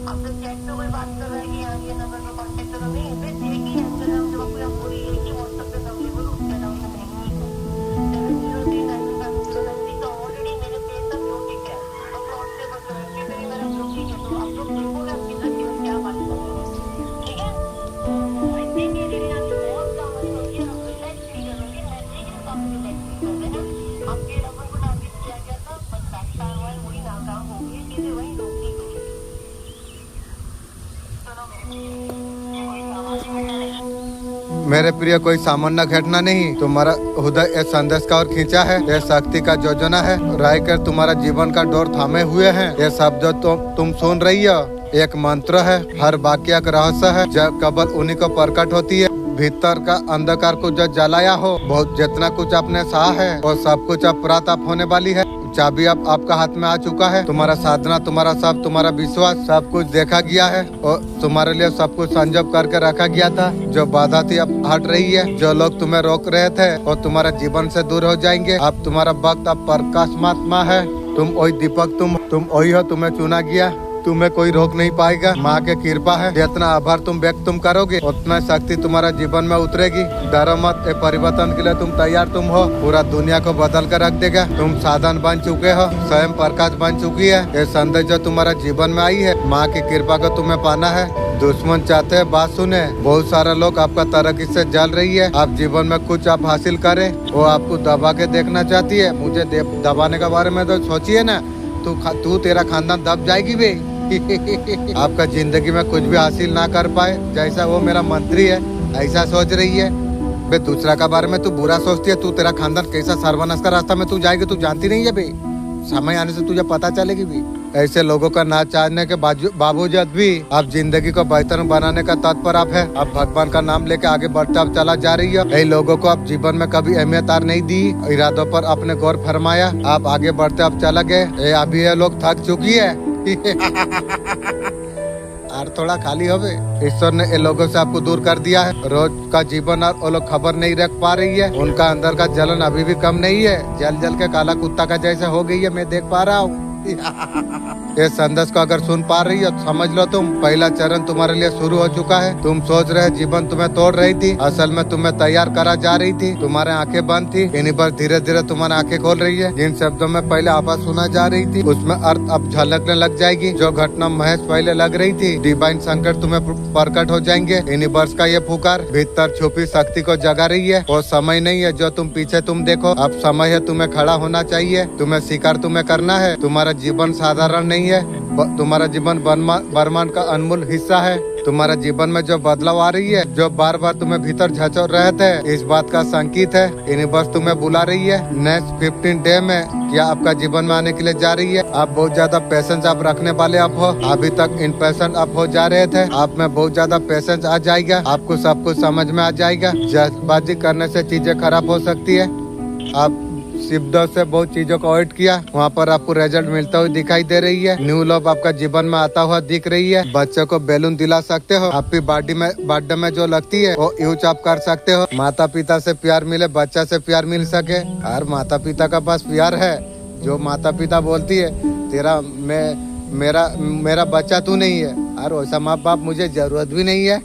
आपसे चैट पे कोई बात कर रहा है कि ये नंबर पे कांटेक्ट करो, नहीं है। एक ही एंजल है, जब आपको पूरी एक ही व्हाट्सएप पे अवेलेबल, उसके अलावा नहीं है। 703 तो ऑलरेडी मेरे पेज तक नोटिस है। तो क्रॉस से बस मेरा नोटिस है। तो आप लोग देखोगे आप किधर की क्या बात करोगे, ठीक है? आई थिंक ये मेरे यहाँ बहुत काम है। आप रिलैक्स नहीं करोगे, मैं देखिए आप रिलैक्स नहीं करोगे ना। आपके अपन को टारगेट किया गया था, बस साक्षात हुआ है, वही नाकाम हो गई, चीजें वही रोकनी हुई। मेरे प्रिय, कोई सामान्य घटना नहीं। तुम्हारा हृदय इस संदेश का और खींचा है। ये शक्ति का योजना है। रहकर तुम्हारा जीवन का डोर थामे हुए हैं। ये शब्द जो तुम सुन रही हो एक मंत्र है। हर वाक्य एक रहस्य है, जब केवल उन्हीं को प्रकट होती है। भीतर का अंधकार को जो जलाया हो, बहुत जितना कुछ आपने सहा है, वो सब कुछ अब प्राप्त होने वाली है। चाबी अब आपका हाथ में आ चुका है। तुम्हारा साधना, तुम्हारा सब, तुम्हारा विश्वास, सब कुछ देखा गया है और तुम्हारे लिए सब कुछ संजोग करके रखा गया था। जो बाधा थी अब हट रही है। जो लोग तुम्हें रोक रहे थे और तुम्हारे जीवन से दूर हो जाएंगे। अब तुम्हारा वक्त अब प्रकाशमात्मा है। तुम वही दीपक, तुम वही हो। तुम्हें चुना गया, तुम्हें कोई रोक नहीं पाएगा। माँ के कृपा है। जितना आभार तुम व्यक्त तुम करोगे, उतना शक्ति तुम्हारा जीवन में उतरेगी। डरो मत, ये परिवर्तन के लिए तुम तैयार तुम हो। पूरा दुनिया को बदल कर रख देगा। तुम साधन बन चुके हो, स्वयं प्रकाश बन चुकी है। ये संदेश जो तुम्हारा जीवन में आई है, माँ की कृपा को तुम्हें पाना है। दुश्मन चाहते हैं बात सुने। बहुत सारे लोग आपका तरक्की से जल रही है। आप जीवन में कुछ आप हासिल करें, वो आपको दबा के देखना चाहती है। मुझे दबाने के बारे में तो सोचिए ना। तू तेरा खानदान दब जाएगी बे। आपका जिंदगी में कुछ भी हासिल ना कर पाए, जैसा वो मेरा मंत्री है ऐसा सोच रही है बे। दूसरा का बारे में तू बुरा सोचती है। तू तेरा खानदान कैसा सर्वनाश का रास्ता में तू जाएगी, तू जानती नहीं है बे। समय आने से तुझे पता चलेगी भी। ऐसे लोगों का ना चाहने के बावजूद भी आप जिंदगी को बेहतर बनाने का तत्पर आप है। आप भगवान का नाम लेके आगे बढ़ते आप चला जा रही है। ऐसे लोगों को आप जीवन में कभी अहमियत नहीं दी, इरादों पर अपने गौर फरमाया। आप आगे बढ़ते आप चला गए। अभी ये लोग थक चुकी है। और थोड़ा खाली हो गए। ईश्वर ने इन लोगों से आपको दूर कर दिया है। रोज का जीवन और वो लोग खबर नहीं रख पा रही है। उनका अंदर का जलन अभी भी कम नहीं है। जल जल के काला कुत्ता का जैसे हो गई है, मैं देख पा रहा हूँ। ये संदेश को अगर सुन पा रही हो तो समझ लो तुम पहला चरण तुम्हारे लिए शुरू हो चुका है। तुम सोच रहे जीवन तुम्हें तोड़ रही थी, असल में तुम्हें तैयार करा जा रही थी। तुम्हारे आंखें बंद थी, इन्हीं पर धीरे धीरे तुम्हारी आंखें खोल रही है। जिन शब्दों में पहले आवाज सुना जा रही थी, उसमें अर्थ अब झलकने लग जाएगी। जो घटना महज पहले लग रही थी, डिवाइन संकट तुम्हें प्रकट हो जाएंगे। यूनिवर्स का ये पुकार भीतर छुपी शक्ति को जगा रही है। वो समय नहीं है जो तुम पीछे तुम देखो, अब समय है तुम्हें खड़ा होना चाहिए। तुम्हें स्वीकार तुम्हें करना है। तुम्हारा जीवन साधारण नहीं है। तुम्हारा जीवन ब्रह्मांड का अनमोल हिस्सा है। तुम्हारे जीवन में जो बदलाव आ रही है, जो बार बार तुम्हें भीतर झचोर रहे थे, इस बात का संकेत है। यूनिवर्स तुम्हें बुला रही है। नेक्स्ट 15 डे में क्या आपका जीवन में आने के लिए जा रही है। आप बहुत ज्यादा पेशेंस आप रखने वाले आप हो। अभी तक इम्पेशेंट आप हो जा रहे थे, आप में बहुत ज्यादा पेशेंस आ जाएगा। आपको सब कुछ समझ में आ जाएगा। जल्दबाजी करने से चीजें खराब हो सकती है। आप शिवदो से बहुत चीजों को अवॉइड किया, वहाँ पर आपको रिजल्ट मिलता हुआ दिखाई दे रही है। न्यू लव आपका जीवन में आता हुआ दिख रही है। बच्चों को बैलून दिला सकते हो। आपकी बर्थडे में जो लगती है वो यूज आप कर सकते हो। माता पिता से प्यार मिले, बच्चा से प्यार मिल सके। हर माता पिता का पास प्यार है। जो माता पिता बोलती है तेरा मेरा बच्चा तू नहीं है, और वैसा माँ बाप मुझे जरूरत भी नहीं है।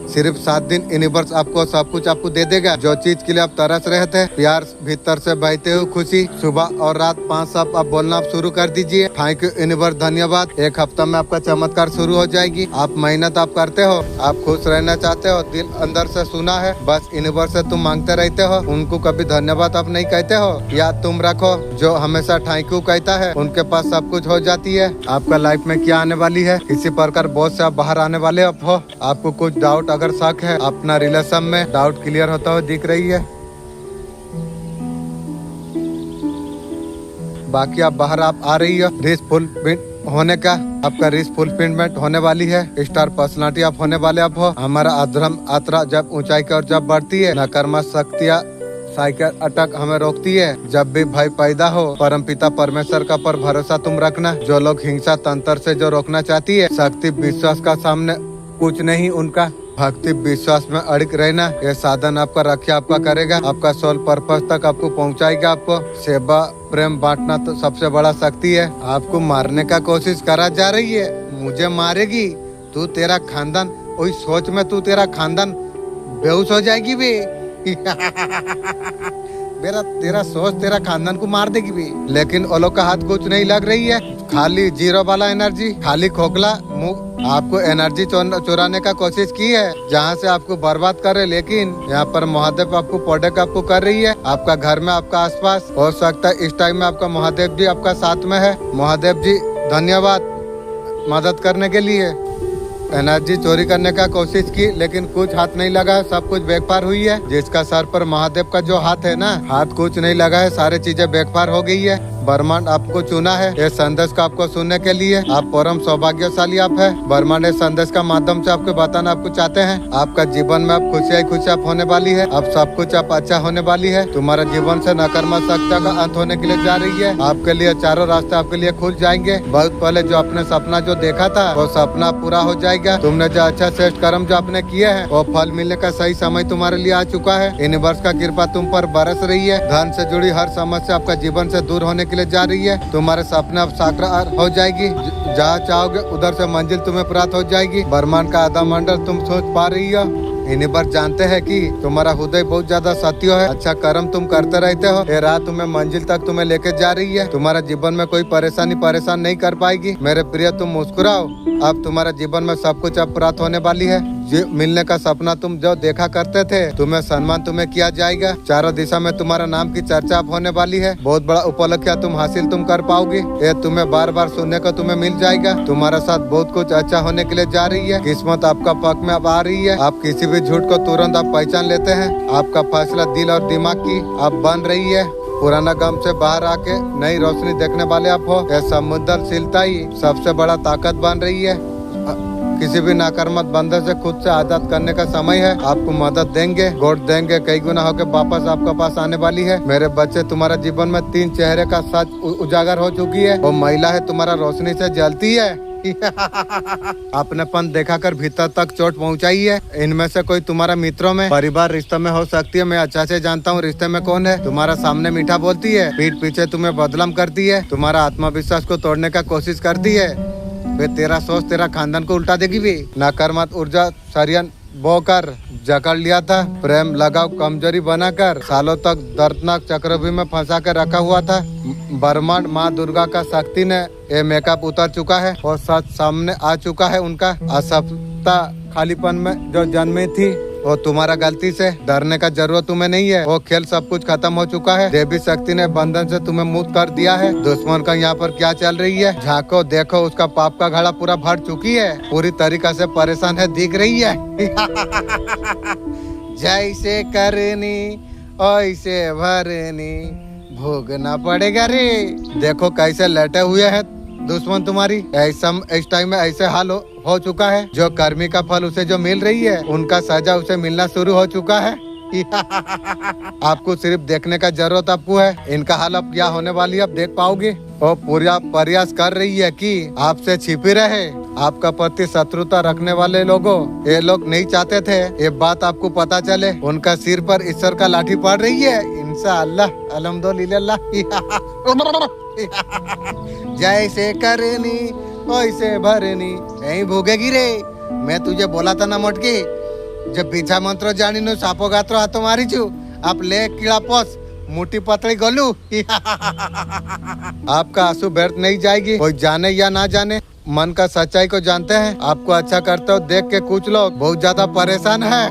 सिर्फ 7 दिन यूनिवर्स आपको सब कुछ आपको दे देगा। जो चीज के लिए आप तरस रहे थे, प्यार भीतर से बहते हुए खुशी, सुबह और रात 5 शब्द आप बोलना आप शुरू कर दीजिए। थैंक यू यूनिवर्स, धन्यवाद। 1 हफ्ता में आपका चमत्कार शुरू हो जाएगी। आप मेहनत आप करते हो, आप खुश रहना चाहते हो, दिल अंदर से सुना है, बस यूनिवर्स से तुम मांगते रहते हो। उनको कभी धन्यवाद आप नहीं कहते हो। याद तुम रखो, जो हमेशा थैंक यू कहता है उनके पास सब कुछ हो जाती है। आपका लाइफ में क्या आने वाली है, किसी प्रकार बहुत से आप बाहर आने वाले आप हो। आपको कुछ डाउट अगर शक है अपना रिलेशन में, डाउट क्लियर होता हुआ दिख रही है। बाकी आप बाहर आप आ रही हो। रिस्क फुलफिल होने का आपका रिस्क फुलफिलमेंट होने वाली है। स्टार पर्सनालिटी आप होने वाले आप हो। हमारा अधर्म यात्रा जब ऊंचाई की ओर जब बढ़ती है, नकारात्मक शक्तियाँ साइकिल अटक हमें रोकती है। जब भी भय पैदा हो, परमपिता परमेश्वर का पर भरोसा तुम रखना। जो लोग हिंसा तंत्र से जो रोकना चाहती है, शक्ति विश्वास का सामने कुछ नहीं उनका। भक्ति विश्वास में अड़िग रहना, ये साधन आपका रक्षा आपका करेगा। आपका सोल पर्पस तक आपको पहुंचाएगा। आपको सेवा प्रेम बांटना तो सबसे बड़ा शक्ति है। आपको मारने का कोशिश करा जा रही है, मुझे मारेगी तू, तेरा खानदान, वही सोच में तू तेरा खानदान बेहोश हो जाएगी भी। तेरा सोच तेरा खानदान को मार देगी भी। लेकिन वो लोग का हाथ कुछ नहीं लग रही है। खाली जीरो वाला एनर्जी, खाली खोखला मुंह आपको एनर्जी चुराने का कोशिश की है, जहाँ से आपको बर्बाद करे। लेकिन यहाँ पर महादेव आपको प्रोटेक्ट आपको कर रही है। आपका घर में, आपका आसपास हो सकता है इस टाइम में आपका महादेव जी आपका साथ में है। महादेव जी धन्यवाद मदद करने के लिए। एनर्जी चोरी करने का कोशिश की, लेकिन कुछ हाथ नहीं लगा, सब कुछ बेकार हुई है। जिसका सर पर महादेव का जो हाथ है ना, हाथ कुछ नहीं लगा है, सारी चीजें बेकार हो गई है। ब्रह्मांड आपको चुना है ये संदेश को आपको सुनने के लिए। आप परम सौभाग्यशाली आप है। ब्रह्मांड इस संदेश का माध्यम से आपको बताना आपको चाहते हैं, आपका जीवन में आप खुशियाँ होने वाली है। अब सब कुछ आप अच्छा होने वाली है। तुम्हारा जीवन से नकारात्मक शक्तियों का अंत होने के लिए जा रही है। आपके लिए चारों रास्ते आपके लिए खुल जाएंगे। बहुत पहले जो आपने सपना जो देखा था, वो सपना पूरा हो जाएगा। तुमने जो अच्छा श्रेष्ठ कर्म जो आपने किए हैं, वो फल मिलने का सही समय तुम्हारे लिए आ चुका है। यूनिवर्स का कृपा तुम पर बरस रही है। धन से जुड़ी हर समस्या आपका जीवन से दूर होने के लिए जा रही है। तुम्हारे सपने अब साकार हो जाएगी। जहाँ चाहोगे उधर से मंजिल तुम्हें प्राप्त हो जाएगी। ब्रह्मांड का आधा मंडल तुम सोच पा रही हो। यूनिवर्स जानते हैं कि तुम्हारा हृदय बहुत ज्यादा सत्य है। अच्छा कर्म तुम करते रहते हो। ये राह तुम्हें मंजिल तक तुम्हें लेके जा रही है। तुम्हारा जीवन में कोई परेशान नहीं कर पाएगी। मेरे प्रिय तुम मुस्कुराओ, अब तुम्हारा जीवन में सब कुछ अब प्राप्त होने वाली है। मिलने का सपना तुम जो देखा करते थे, तुम्हें सम्मान तुम्हें किया जाएगा। चारों दिशा में तुम्हारा नाम की चर्चा अब होने वाली है। बहुत बड़ा उपलक्ष्य तुम हासिल तुम कर पाओगे। ये तुम्हें बार बार सुनने को तुम्हें मिल जाएगा। तुम्हारे साथ बहुत कुछ अच्छा होने के लिए जा रही है। किस्मत आपका पक्ष में अब आ रही है। आप किसी भी झूठ को तुरंत आप पहचान लेते हैं। आपका फैसला दिल और दिमाग की अब बन रही है। पुराना गम से बाहर आके नई रोशनी देखने वाले आप हो। यह संवेदनशीलता ही सबसे बड़ा ताकत बन रही है। किसी भी नकारात्मक बंधन से खुद से आजाद करने का समय है। आपको मदद देंगे, गोद देंगे, कई गुना होकर वापस आपके पास आने वाली है। मेरे बच्चे, तुम्हारा जीवन में 3 चेहरे का सच उजागर हो चुकी है। वो महिला है तुम्हारा रोशनी से जलती है। अपनेपन देखा कर भीतर तक चोट पहुंचाई है। इनमें से कोई तुम्हारा मित्रों में, परिवार रिश्ते में हो सकती है। मैं अच्छा से जानता हूँ रिश्ते में कौन है। तुम्हारा सामने मीठा बोलती है, पीठ पीछे तुम्हें बदनाम करती है, तुम्हारा आत्मविश्वास को तोड़ने का कोशिश करती है। वे तेरा सोच तेरा खानदान को उल्टा देगी भी। नकारात्मक ऊर्जा सरियन बोकर जकड़ लिया था। प्रेम लगाव कमजोरी बनाकर सालों तक दर्दनाक चक्रव्यूह में फंसा कर रखा हुआ था। ब्रह्मांड माँ दुर्गा का शक्ति ने ये मेकअप उतर चुका है और सच सामने आ चुका है। उनका असफलता खालीपन में जो जन्मी थी, वो तुम्हारा गलती से डरने का जरूरत तुम्हें नहीं है। वो खेल सब कुछ खत्म हो चुका है। देवी शक्ति ने बंधन से तुम्हें मुक्त कर दिया है। दुश्मन का यहाँ पर क्या चल रही है, झांको देखो, उसका पाप का घड़ा पूरा भर चुकी है, पूरी तरीका से परेशान है, दिख रही है। जैसे करनी ऐसे भरनी, भोगना पड़ेगा रे। देखो कैसे लेटे हुए हैं दुश्मन तुम्हारी। ऐसा इस टाइम में ऐसे हाल हो चुका है। जो कर्मी का फल उसे जो मिल रही है, उनका सजा उसे मिलना शुरू हो चुका है। आपको सिर्फ देखने का जरूरत आपको है। इनका हाल अब क्या होने वाली है अब देख पाओगे। वो पूरा प्रयास कर रही है कि आपसे छिपी रहे। आपका प्रति शत्रुता रखने वाले लोगों, ये लोग नहीं चाहते थे ये बात आपको पता चले। उनका सिर पर ईश्वर का लाठी पड़ रही है। इंशाअल्लाह, अल्हम्दुलिल्लाह। जैसे करनी वैसे भरनी, यही भोगेगी रे। मैं तुझे बोला था ना मोटकी, जब पीछा मंत्र जानी नु सापो गात्रो हाथों मारी छू, आप ले कीड़ा पोस मोटी पतली गोलू। आपका आंसू व्यर्थ नहीं जाएगी। कोई जाने या ना जाने, मन का सच्चाई को जानते हैं। आपको अच्छा करते हो देख के कुछ लोग बहुत ज्यादा परेशान है।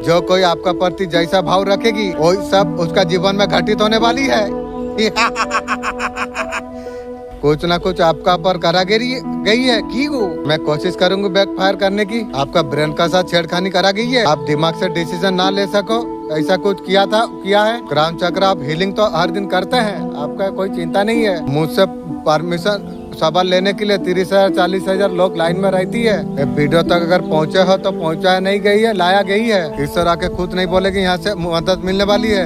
जो कोई आपका प्रति जैसा भाव रखेगी वही सब उसका जीवन में घटित होने वाली है। कुछ ना कुछ आपका पर करा गई है की मैं कोशिश करूंगी बैकफायर करने की। आपका ब्रेन का साथ छेड़खानी करा गई है। आप दिमाग से डिसीजन ना ले सको, ऐसा कुछ किया है। क्राउन चक्र आप हीलिंग तो हर दिन करते हैं, आपका कोई चिंता नहीं है। मुझसे परमिशन सवाल लेने के लिए 30,000 40,000 लोग लाइन में रहती है। ये वीडियो तक अगर पहुंचे हो तो पहुंचाया नहीं गई है, लाया गई है। ईश्वर आके खुद नहीं बोलेगी यहाँ से मदद मिलने वाली है।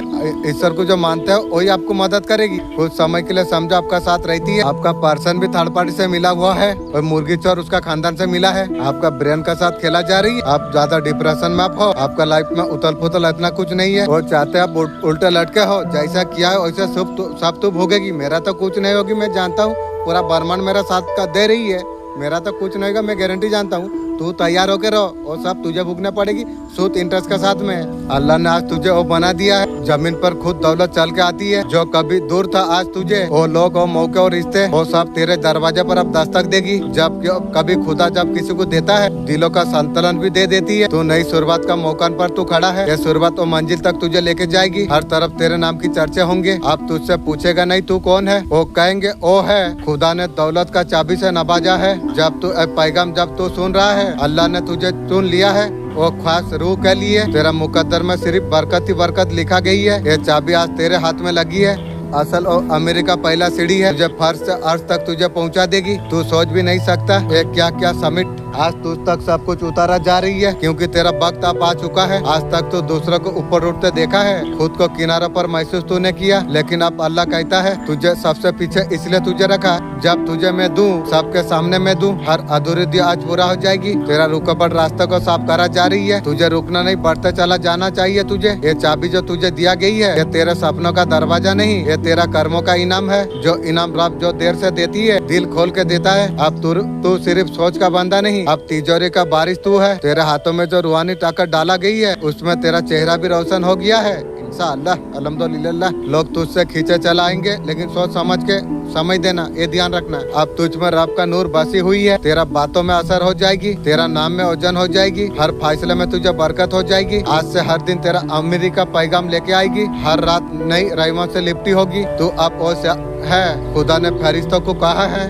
ईश्वर को जो मानते हो वही आपको मदद करेगी। कुछ समय के लिए समझो आपका साथ रहती है। आपका पर्सन भी थर्ड पार्टी से मिला हुआ है और मुर्गी चोर उसका खानदान से मिला है। आपका ब्रेन का साथ खेला जा रही है। आप ज्यादा डिप्रेशन में आप हो। आपका लाइफ में उथल पुथल इतना कुछ नहीं है। वो चाहते आप उल्टे लटके हो। जैसा किया है वैसे सब तो भोगेगी। मेरा तो कुछ नहीं होगी, मैं जानता हूँ। पूरा ब्रह्मांड मेरा साथ का दे रही है। मेरा तो कुछ नहीं होगा, मैं गारंटी जानता हूँ। तू तैयार होके रहो, और सब तुझे भुगना पड़ेगी सूद इंटरेस्ट के साथ में। अल्लाह ने आज तुझे वो बना दिया है। जमीन पर खुद दौलत चल के आती है। जो कभी दूर था आज तुझे वो लोग और मौके और रिश्ते वो सब तेरे दरवाजे पर अब दस्तक देगी। जब कभी खुदा जब किसी को देता है, दिलों का संतुलन भी दे देती है। तू नई शुरुआत का मौका पर तू खड़ा है। ये शुरुआत और मंजिल तक तुझे लेके जाएगी। हर तरफ तेरे नाम की चर्चे होंगे। अब तुझसे पूछेगा नहीं तू कौन है, वो कहेंगे ओ है। खुदा ने दौलत का चाबी से नवाजा है। जब तू पैगाम जब तू सुन रहा है, अल्लाह ने तुझे चुन लिया है वो खास रूह के लिए। तेरा मुकद्दर में सिर्फ बरकत ही बरकत लिखा गई है। ये चाबी आज तेरे हाथ में लगी है। असल और अमेरिका पहला सीढ़ी है, तुझे फर्श से अर्श तक तुझे पहुंचा देगी। तू सोच भी नहीं सकता ये क्या क्या समिट आज तुझ तक सब कुछ उतारा जा रही है, क्योंकि तेरा वक्त अब आ चुका है। आज तक तो दूसरों को ऊपर उठते देखा है, खुद को किनारे पर महसूस तूने किया, लेकिन अब अल्लाह कहता है तुझे सबसे पीछे इसलिए तुझे रखा। जब तुझे मैं दूं, सबके सामने मैं दूं, हर अधूरी दी आज पूरा हो जाएगी। तेरा रुकावट रास्ते को साफ करा जा रही है। तुझे रुकना नहीं, बढ़ते चला जाना चाहिए तुझे। ये चाबी जो तुझे दिया गई है, ये तेरे सपनों का दरवाजा नहीं, ये तेरा कर्मों का इनाम है। जो इनाम रब जो देर से देती है, दिल खोल के देता है। अब तू सिर्फ सोच का बंदा नहीं, अब तिजोरी का बारिश तू है। तेरे हाथों में जो रूहानी ताकत डाला गई है, उसमें तेरा चेहरा भी रोशन हो गया है। इंशाअल्लाह, अल्हम्दुलिल्लाह। लोग तुझसे खींचे चलाएंगे, लेकिन सोच समझ के समझ देना, ये ध्यान रखना। अब तुझ में रब का नूर बसी हुई है। तेरा बातों में असर हो जाएगी, तेरा नाम में ओजन हो जाएगी, हर फैसले में तुझे बरकत हो जाएगी। आज से हर दिन तेरा अमेरिका पैगाम लेके आएगी, हर रात नई रहमत से लिपटी होगी। तू अब ओसे है। खुदा ने फरिश्तों को कहा है,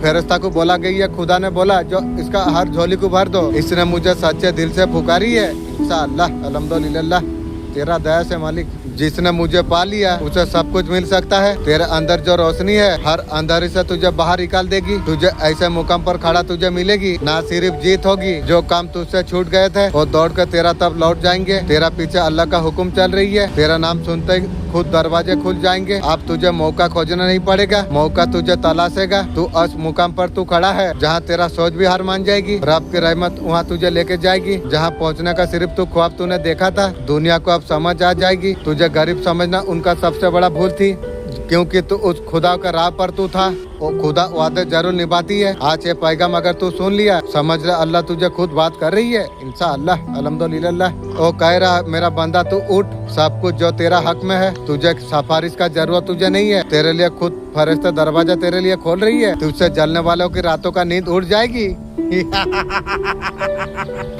फेरिस्ता को बोला गई है, खुदा ने बोला जो इसका हर झोली को भर दो। इसने मुझे सच्चे दिल से पुकारी है। इंशाअल्लाह, अल्हम्दुलिल्लाह, तेरा दया से मालिक। जिसने मुझे पा लिया उसे सब कुछ मिल सकता है। तेरे अंदर जो रोशनी है, हर अंधेरे से तुझे बाहर निकाल देगी। तुझे ऐसे मुकाम पर खड़ा तुझे मिलेगी, ना सिर्फ जीत होगी। जो काम तुझसे छूट गए थे वो दौड़ कर तेरा तब लौट जाएंगे। तेरा पीछे अल्लाह का हुक्म चल रही है। तेरा नाम सुनते ही खुद दरवाजे खुल जाएंगे। अब तुझे मौका खोजना नहीं पड़ेगा, मौका तुझे तलाशेगा। तू उस मुकाम पर तू खड़ा है जहाँ तेरा सोच भी हार मान जाएगी। रब की रहमत वहाँ तुझे लेके जाएगी, जहाँ पहुँचने का सिर्फ तू ख्वाब तूने देखा था। दुनिया को अब समझ आ जाएगी। तुझे गरीब समझना उनका सबसे बड़ा भूल थी। क्योंकि तू उस खुदा का राह पर तू था। वो खुदा वादे जरूर निभाती है। आज ये पैगाम अगर तू सुन लिया, समझ ले अल्लाह तुझे खुद बात कर रही है। इंशाअल्लाह अल्हम्दुलिल्लाह। वो कह रहा मेरा बंदा तू उठ, सब कुछ जो तेरा हक में है, तुझे सिफारिश का जरूरत तुझे नहीं है। तेरे लिए खुद फरिश्ता दरवाजा तेरे लिए खोल रही है। तुझसे जलने वालों की रातों का नींद उड़ जाएगी।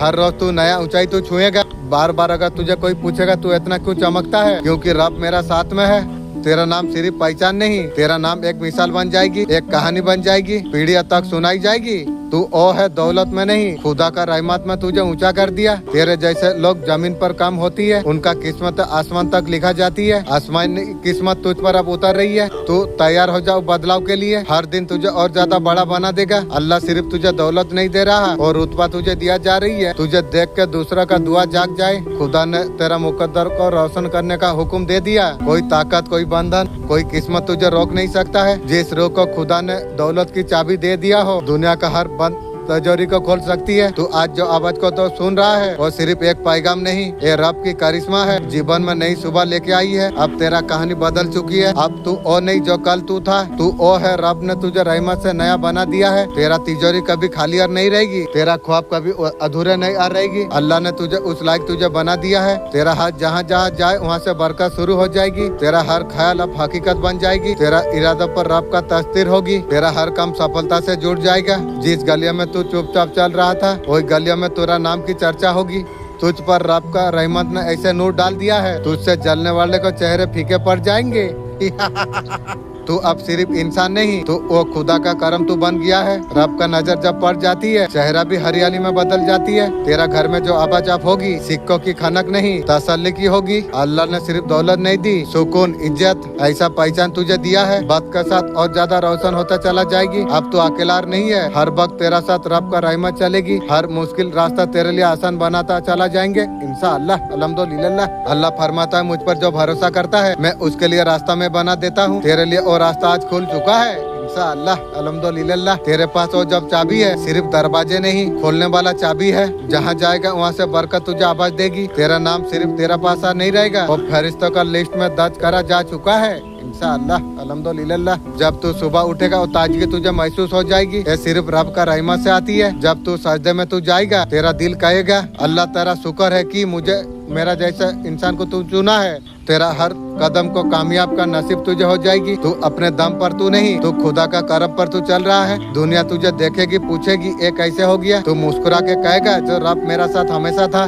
हर रोज तू नया ऊंचाई तू छुएगा। बार बार अगर तुझे कोई पूछेगा तू इतना क्यों चमकता है, क्योंकि रब मेरा साथ में है। तेरा नाम सिर्फ पहचान नहीं, तेरा नाम एक मिसाल बन जाएगी, एक कहानी बन जाएगी, पीढ़ियों तक सुनाई जाएगी। तू ओ है दौलत में नहीं, खुदा का रहमत में तुझे ऊंचा कर दिया। तेरे जैसे लोग जमीन पर कम होती है, उनका किस्मत आसमान तक लिखा जाती है। आसमानी किस्मत तुझ पर अब उतर रही है। तू तैयार हो जाओ बदलाव के लिए। हर दिन तुझे और ज्यादा बड़ा बना देगा। अल्लाह सिर्फ तुझे दौलत नहीं दे रहा और रुतबा तुझे दिया जा रही है। तुझे देख के दूसरा का दुआ जाग जाए। खुदा ने तेरा मुकद्दर को रोशन करने का हुक्म दे दिया। कोई ताकत, कोई बंधन, कोई किस्मत तुझे रोक नहीं सकता है। जिस रोग को खुदा ने दौलत की चाबी दे दिया हो, दुनिया का हर बंद तिजोरी को खोल सकती है। तू आज जो आवाज को तो सुन रहा है, वो सिर्फ एक पैगाम नहीं, ये रब की करिश्मा है। जीवन में नई सुबह लेके आई है। अब तेरा कहानी बदल चुकी है। अब तू ओ नहीं जो कल तू था, तू ओ है। रब ने तुझे रहमत से नया बना दिया है। तेरा तिजोरी कभी खाली और नहीं रहेगी। तेरा ख्वाब कभी अधूरे नहीं आ रहेगी। अल्लाह ने तुझे उस लायक तुझे बना दिया है। तेरा हाथ जहाँ जहाँ जाए वहाँ से बरकत शुरू हो जाएगी। तेरा हर ख्याल अब हकीकत बन जाएगी। तेरा इरादा पर रब का तस्दीर होगी। तेरा हर काम सफलता से जुड़ जाएगा। जिस गलियों में तू चुपचाप चल रहा था, वही गलियों में तेरा नाम की चर्चा होगी। तुझ पर रब का रहमत ने ऐसे नूर डाल दिया है, तुझसे जलने वाले को चेहरे फीके पड़ जाएंगे। तू अब सिर्फ इंसान नहीं, तू वो खुदा का करम तू बन गया है। रब का नजर जब पड़ जाती है, चेहरा भी हरियाली में बदल जाती है। तेरा घर में जो आवाजाब होगी, सिक्कों की खनक नहीं, तसल्ली की होगी। अल्लाह ने सिर्फ दौलत नहीं दी, सुकून, इज्जत, ऐसा पहचान तुझे दिया है। वक्त के साथ और ज्यादा रोशन होता चला जाएगी। अब तू अकेला नहीं है। हर वक्त तेरा साथ रब का रहमत चलेगी। हर मुश्किल रास्ता तेरे लिए आसान बनाता चला जाएंगे। इंशाअल्लाह अल्हम्दुलिल्लाह। अल्लाह फरमाता है, मुझ पर जो भरोसा करता है, मैं उसके लिए रास्ता में बना देता हूँ। तेरे लिए और रास्ता आज खुल चुका है। इंशाअल्लाह अल्हम्दुलिल्लाह। तेरे पास वो जब चाबी है, सिर्फ दरवाजे नहीं, खोलने वाला चाबी है। जहाँ जाएगा वहाँ से बरकत तुझे आवाज देगी। तेरा नाम सिर्फ तेरा पास नहीं रहेगा, वो फरिश्तों का लिस्ट में दर्ज करा जा चुका है। इंशाअल्लाह अल्हम्दुलिल्लाह। जब तू सुबह उठेगा वो ताजगी तुझे महसूस हो जाएगी। ये सिर्फ रब का रहमत से आती है। जब तू सजदे में तू जाएगा, तेरा दिल कहेगा, अल्लाह तेरा शुक्र है कि मुझे मेरा जैसा इंसान को तू चुना है। तेरा हर कदम को कामयाब का नसीब तुझे हो जाएगी। तू अपने दम पर तू नहीं, तू खुदा का करम पर तू चल रहा है। दुनिया तुझे देखेगी, पूछेगी ये कैसे हो गया। तू मुस्कुरा के कहेगा, जो रब मेरा साथ हमेशा था।